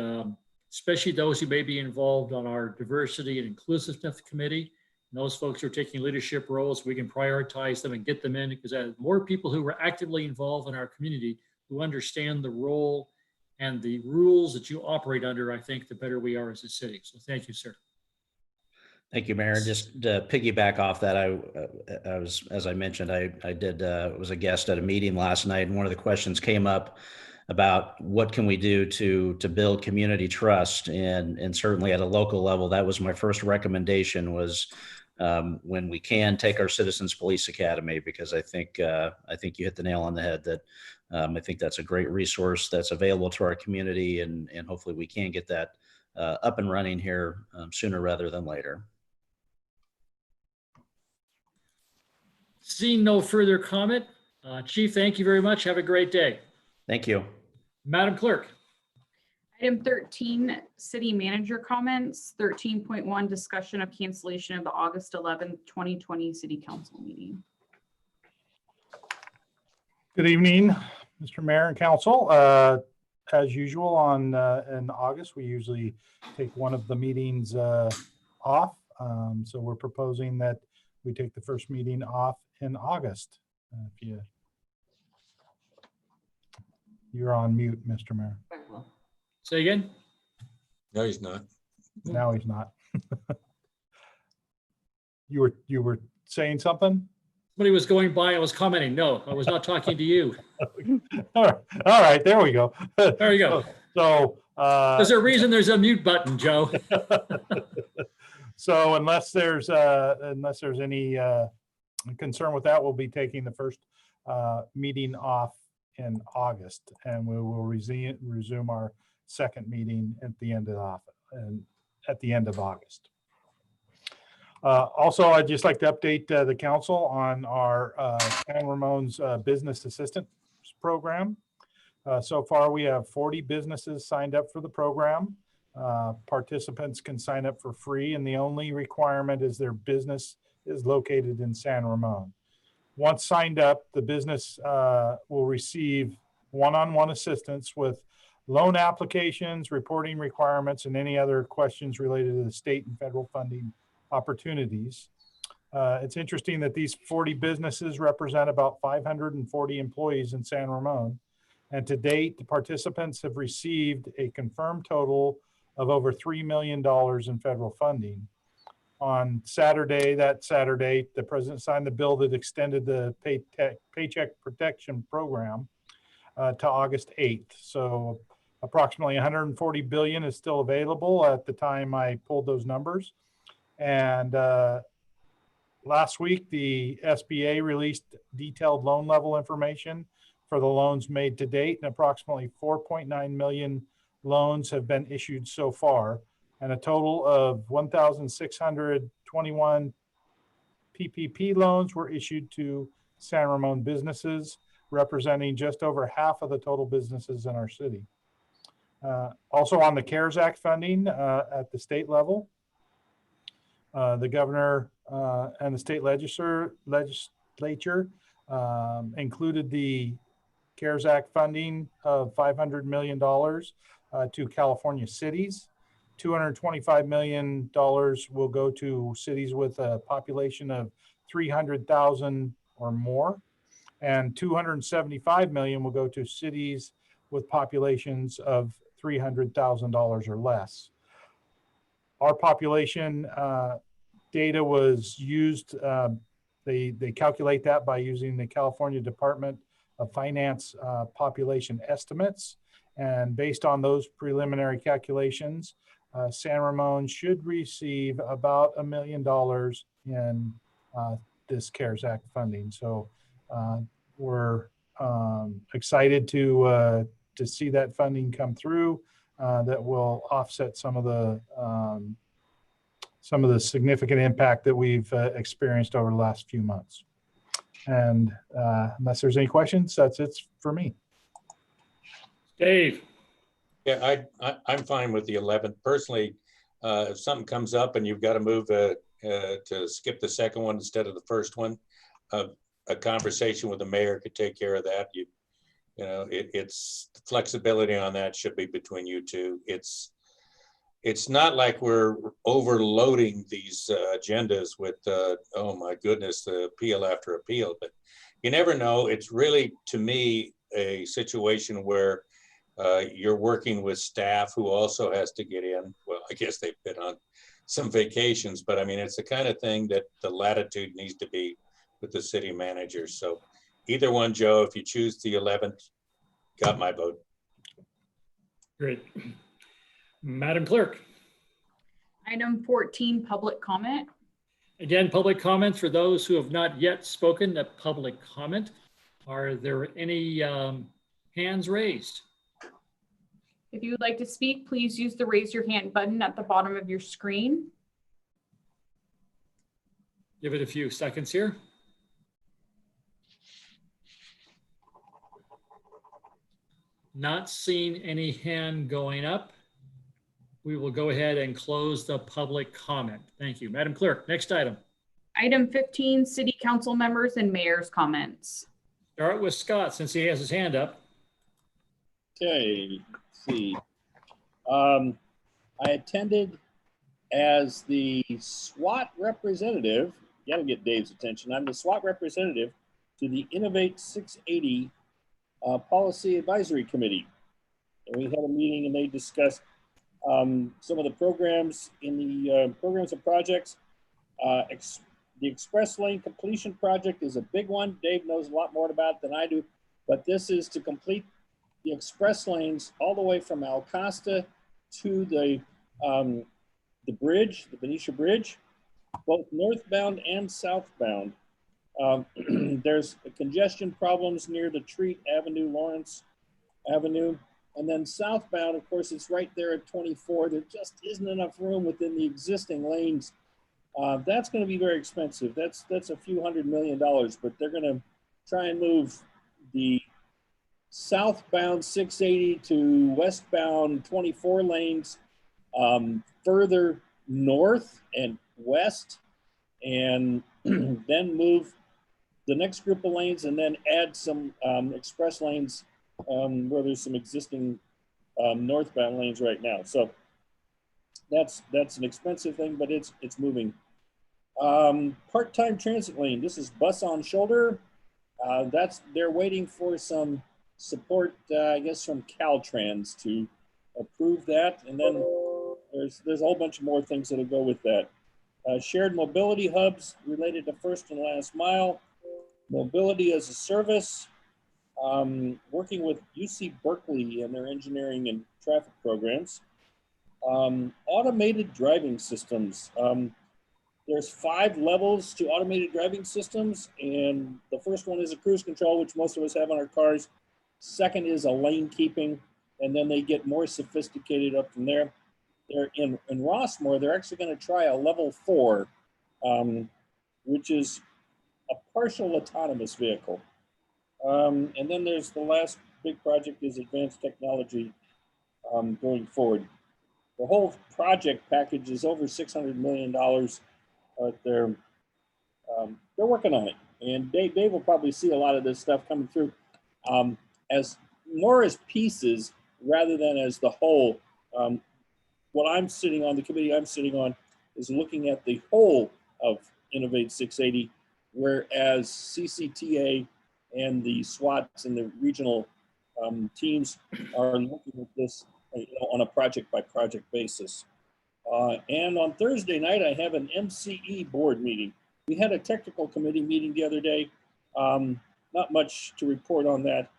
especially those who may be involved on our Diversity and Inclusiveness Committee. And those folks who are taking leadership roles, we can prioritize them and get them in, because as more people who are actively involved in our community who understand the role and the rules that you operate under, I think the better we are as a city. So thank you, sir. Thank you, Mayor. Just to piggyback off that, I was, as I mentioned, I was a guest at a meeting last night, and one of the questions came up about what can we do to build community trust, and certainly at a local level, that was my first recommendation, was when we can take our Citizens Police Academy, because I think you hit the nail on the head that I think that's a great resource that's available to our community, and hopefully we can get that up and running here sooner rather than later. Seeing no further comment, Chief, thank you very much. Have a great day. Thank you. Madam Clerk. Item 13, city manager comments. 13.1, discussion of cancellation of the August 11th, 2020 city council meeting. Good evening, Mr. Mayor and Council. As usual, in August, we usually take one of the meetings off. So we're proposing that we take the first meeting off in August. You're on mute, Mr. Mayor. Say again? No, he's not. Now he's not. You were saying something? Somebody was going by, I was commenting. No, I was not talking to you. All right, there we go. There you go. So there's a reason there's a mute button, Joe. So unless there's any concern with that, we'll be taking the first meeting off in August, and we will resume our second meeting at the end of August. Also, I'd just like to update the council on our San Ramon's business assistance program. So far, we have 40 businesses signed up for the program. Participants can sign up for free, and the only requirement is their business is located in San Ramon. Once signed up, the business will receive one-on-one assistance with loan applications, reporting requirements, and any other questions related to the state and federal funding opportunities. It's interesting that these 40 businesses represent about 540 employees in San Ramon. And to date, the participants have received a confirmed total of over $3 million in federal funding. On Saturday, the president signed the bill that extended the Paycheck Protection Program to August 8th. So approximately 140 billion is still available at the time I pulled those numbers. And last week, the SBA released detailed loan level information for the loans made to date, and approximately 4.9 million loans have been issued so far, and a total of 1,621 PPP loans were issued to San Ramon businesses, representing just over half of the total businesses in our city. Also on the CARES Act funding at the state level, the governor and the state legislature included the CARES Act funding of $500 million to California cities. $225 million will go to cities with a population of 300,000 or more, and $275 million will go to cities with populations of $300,000 or less. Our population data was used, they calculate that by using the California Department of Finance population estimates. And based on those preliminary calculations, San Ramon should receive about $1 million in this CARES Act funding. So we're excited to see that funding come through that will offset some of the significant impact that we've experienced over the last few months. And unless there's any questions, that's it for me. Dave. Yeah, I'm fine with the 11th. Personally, if something comes up and you've got to move to skip the second one instead of the first one, a conversation with the mayor could take care of that. You know, it's flexibility on that should be between you two. It's not like we're overloading these agendas with, oh my goodness, the appeal after appeal, but you never know. It's really, to me, a situation where you're working with staff who also has to get in. Well, I guess they've been on some vacations, but I mean, it's the kind of thing that the latitude needs to be with the city manager. So either one, Joe, if you choose the 11th, got my vote. Great. Madam Clerk. Item 14, public comment. Again, public comments for those who have not yet spoken, that public comment. Are there any hands raised? If you would like to speak, please use the raise your hand button at the bottom of your screen. Give it a few seconds here. Not seeing any hand going up. We will go ahead and close the public comment. Thank you. Madam Clerk, next item. Item 15, city council members and mayor's comments. Start with Scott since he has his hand up. Okay, let's see. I attended as the SWAT representative. You gotta get Dave's attention. I'm the SWAT representative to the Innovate 680 Policy Advisory Committee. And we had a meeting and they discussed some of the programs in the programs and projects. The Express Lane Completion Project is a big one. Dave knows a lot more about it than I do, but this is to complete the express lanes all the way from Al Costa to the bridge, the Benicia Bridge, both northbound and southbound. There's congestion problems near the Treat Avenue, Lawrence Avenue. And then southbound, of course, it's right there at 24. There just isn't enough room within the existing lanes. That's going to be very expensive. That's a few $100 million, but they're going to try and move the southbound 680 to westbound 24 lanes further north and west, and then move the next group of lanes and then add some express lanes where there's some existing northbound lanes right now. So that's an expensive thing, but it's moving. Part-time transit lane. This is bus on shoulder. They're waiting for some support, I guess, from Caltrans to approve that, and then there's a whole bunch of more things that'll go with that. Shared mobility hubs related to first and last mile, mobility as a service, working with UC Berkeley and their engineering and traffic programs, automated driving systems. There's 5 levels to automated driving systems, and the first one is a cruise control, which most of us have on our cars. Second is a lane keeping, and then they get more sophisticated up from there. They're in Rossmore, they're actually going to try a level 4, which is a partial autonomous vehicle. And then there's the last big project is advanced technology going forward. The whole project package is over $600 million. They're working on it. And Dave will probably see a lot of this stuff coming through as more as pieces rather than as the whole. What I'm sitting on, the committee I'm sitting on, is looking at the whole of Innovate 680, whereas CCTA and the SWATs and the regional teams are looking at this on a project by project basis. And on Thursday night, I have an MCE board meeting. We had a technical committee meeting the other day. Not much to report on that,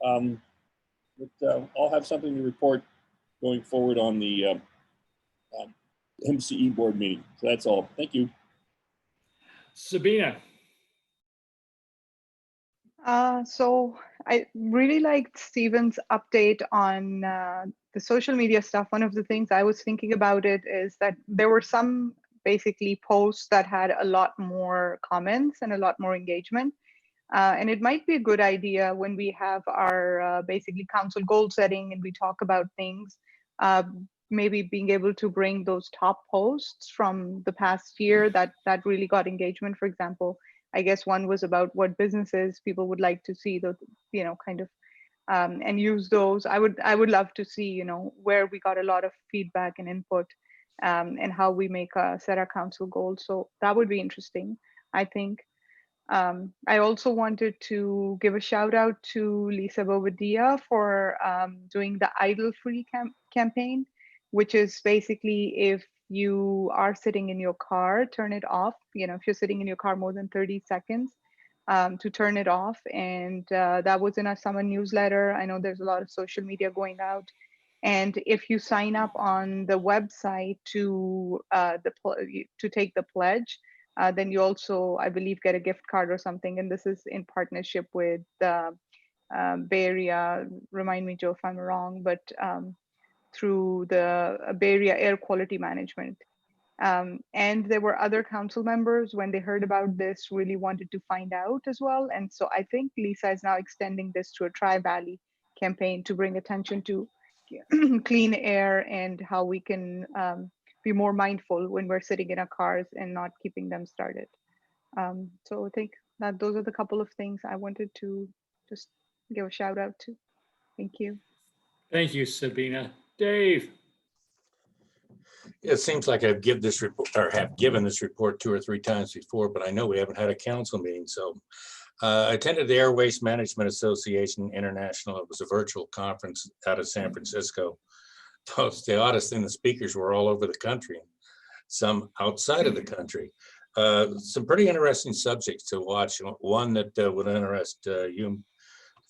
but I'll have something to report going forward on the MCE board meeting. So that's all. Thank you. Sabina. So I really liked Stephen's update on the social media stuff. One of the things I was thinking about it is that there were some basically posts that had a lot more comments and a lot more engagement. And it might be a good idea when we have our basically council goal setting and we talk about things, maybe being able to bring those top posts from the past year that really got engagement. For example, I guess one was about what businesses people would like to see, the kind of and use those. I would love to see where we got a lot of feedback and input, and how we set our council goals. So that would be interesting, I think. I also wanted to give a shout out to Lisa Bobadilla for doing the Idle Free campaign, which is basically if you are sitting in your car, turn it off. If you're sitting in your car more than 30 seconds, to turn it off. And that was in our summer newsletter. I know there's a lot of social media going out. And if you sign up on the website to take the pledge, then you also, I believe, get a gift card or something. And this is in partnership with the Bay Area. Remind me, Joe, if I'm wrong, but through the Bay Area Air Quality Management. And there were other council members, when they heard about this, really wanted to find out as well. And so I think Lisa is now extending this to a Tri-Valley campaign to bring attention to clean air and how we can be more mindful when we're sitting in our cars and not keeping them started. So I think that those are the couple of things I wanted to just give a shout out to. Thank you. Thank you, Sabina. Dave. It seems like I've given this report or have given this report 2 or 3 times before, but I know we haven't had a council meeting. So I attended the Air Waste Management Association International. It was a virtual conference out of San Francisco. It's the oddest thing, the speakers were all over the country, some outside of the country. Some pretty interesting subjects to watch. One that would interest you,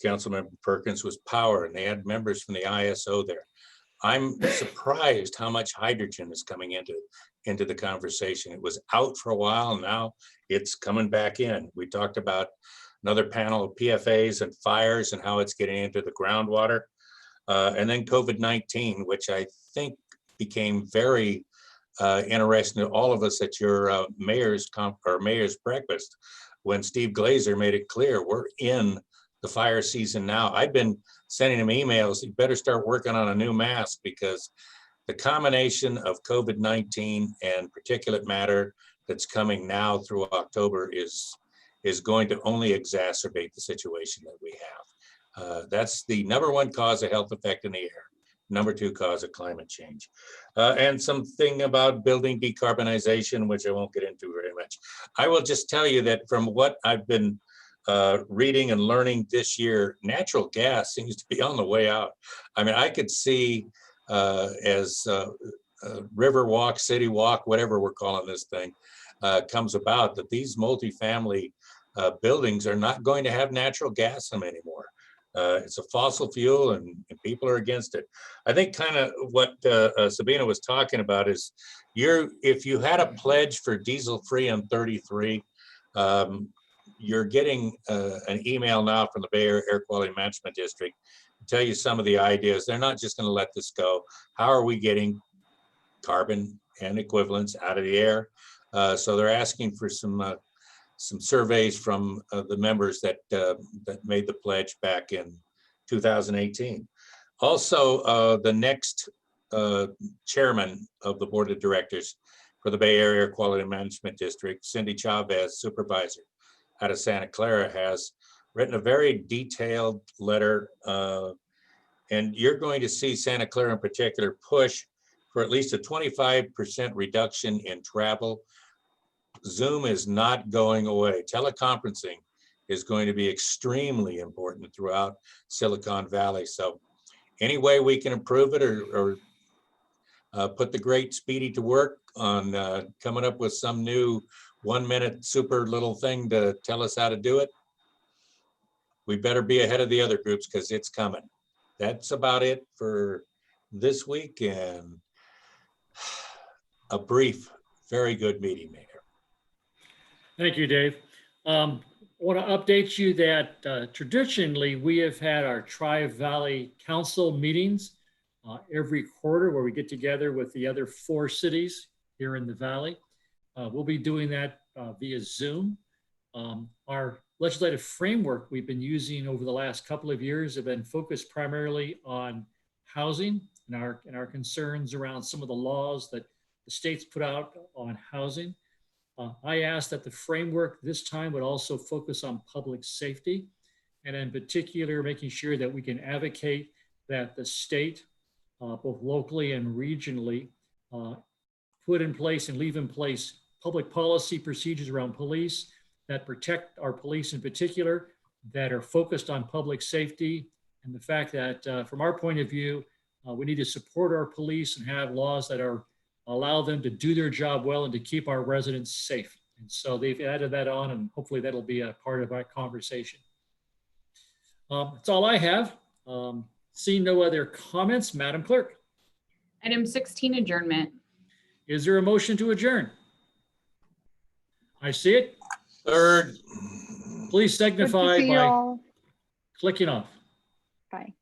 Councilmember Perkins, was power, and they had members from the ISO there. I'm surprised how much hydrogen is coming into the conversation. It was out for a while, and now it's coming back in. We talked about another panel of PFAS and fires and how it's getting into the groundwater. And then COVID-19, which I think became very interesting to all of us at your mayor's breakfast, when Steve Glazer made it clear we're in the fire season now. I've been sending him emails. You better start working on a new mask, because the combination of COVID-19 and particulate matter that's coming now through October is going to only exacerbate the situation that we have. That's the #1 cause of health effect in the air. #2 cause of climate change. And something about building decarbonization, which I won't get into very much. I will just tell you that from what I've been reading and learning this year, natural gas seems to be on the way out. I mean, I could see as River Walk, City Walk, whatever we're calling this thing, comes about, that these multifamily buildings are not going to have natural gas in them anymore. It's a fossil fuel and people are against it. I think kind of what Sabina was talking about is if you had a pledge for diesel free on 33, you're getting an email now from the Bay Area Air Quality Management District to tell you some of the ideas. They're not just going to let this go. How are we getting carbon and equivalents out of the air? So they're asking for some surveys from the members that made the pledge back in 2018. Also, the next chairman of the board of directors for the Bay Area Air Quality Management District, Cindy Chavez, supervisor out of Santa Clara, has written a very detailed letter. And you're going to see Santa Clara in particular push for at least a 25% reduction in travel. Zoom is not going away. Teleconferencing is going to be extremely important throughout Silicon Valley. So any way we can improve it or put the great Speedy to work on coming up with some new 1 minute super little thing to tell us how to do it, we better be ahead of the other groups because it's coming. That's about it for this week, and a brief, very good meeting, Mayor. Thank you, Dave. I want to update you that traditionally we have had our Tri-Valley Council meetings every quarter where we get together with the other 4 cities here in the Valley. We'll be doing that via Zoom. Our legislative framework we've been using over the last couple of years have been focused primarily on housing and our concerns around some of the laws that the states put out on housing. I asked that the framework this time would also focus on public safety, and in particular, making sure that we can advocate that the state, both locally and regionally, put in place and leave in place public policy procedures around police that protect our police in particular, that are focused on public safety, and the fact that from our point of view, we need to support our police and have laws that allow them to do their job well and to keep our residents safe. And so they've added that on, and hopefully that'll be a part of our conversation. That's all I have. Seeing no other comments, Madam Clerk. Item 16, adjournment. Is there a motion to adjourn? I see it. Third. Please signify by clicking off. Bye.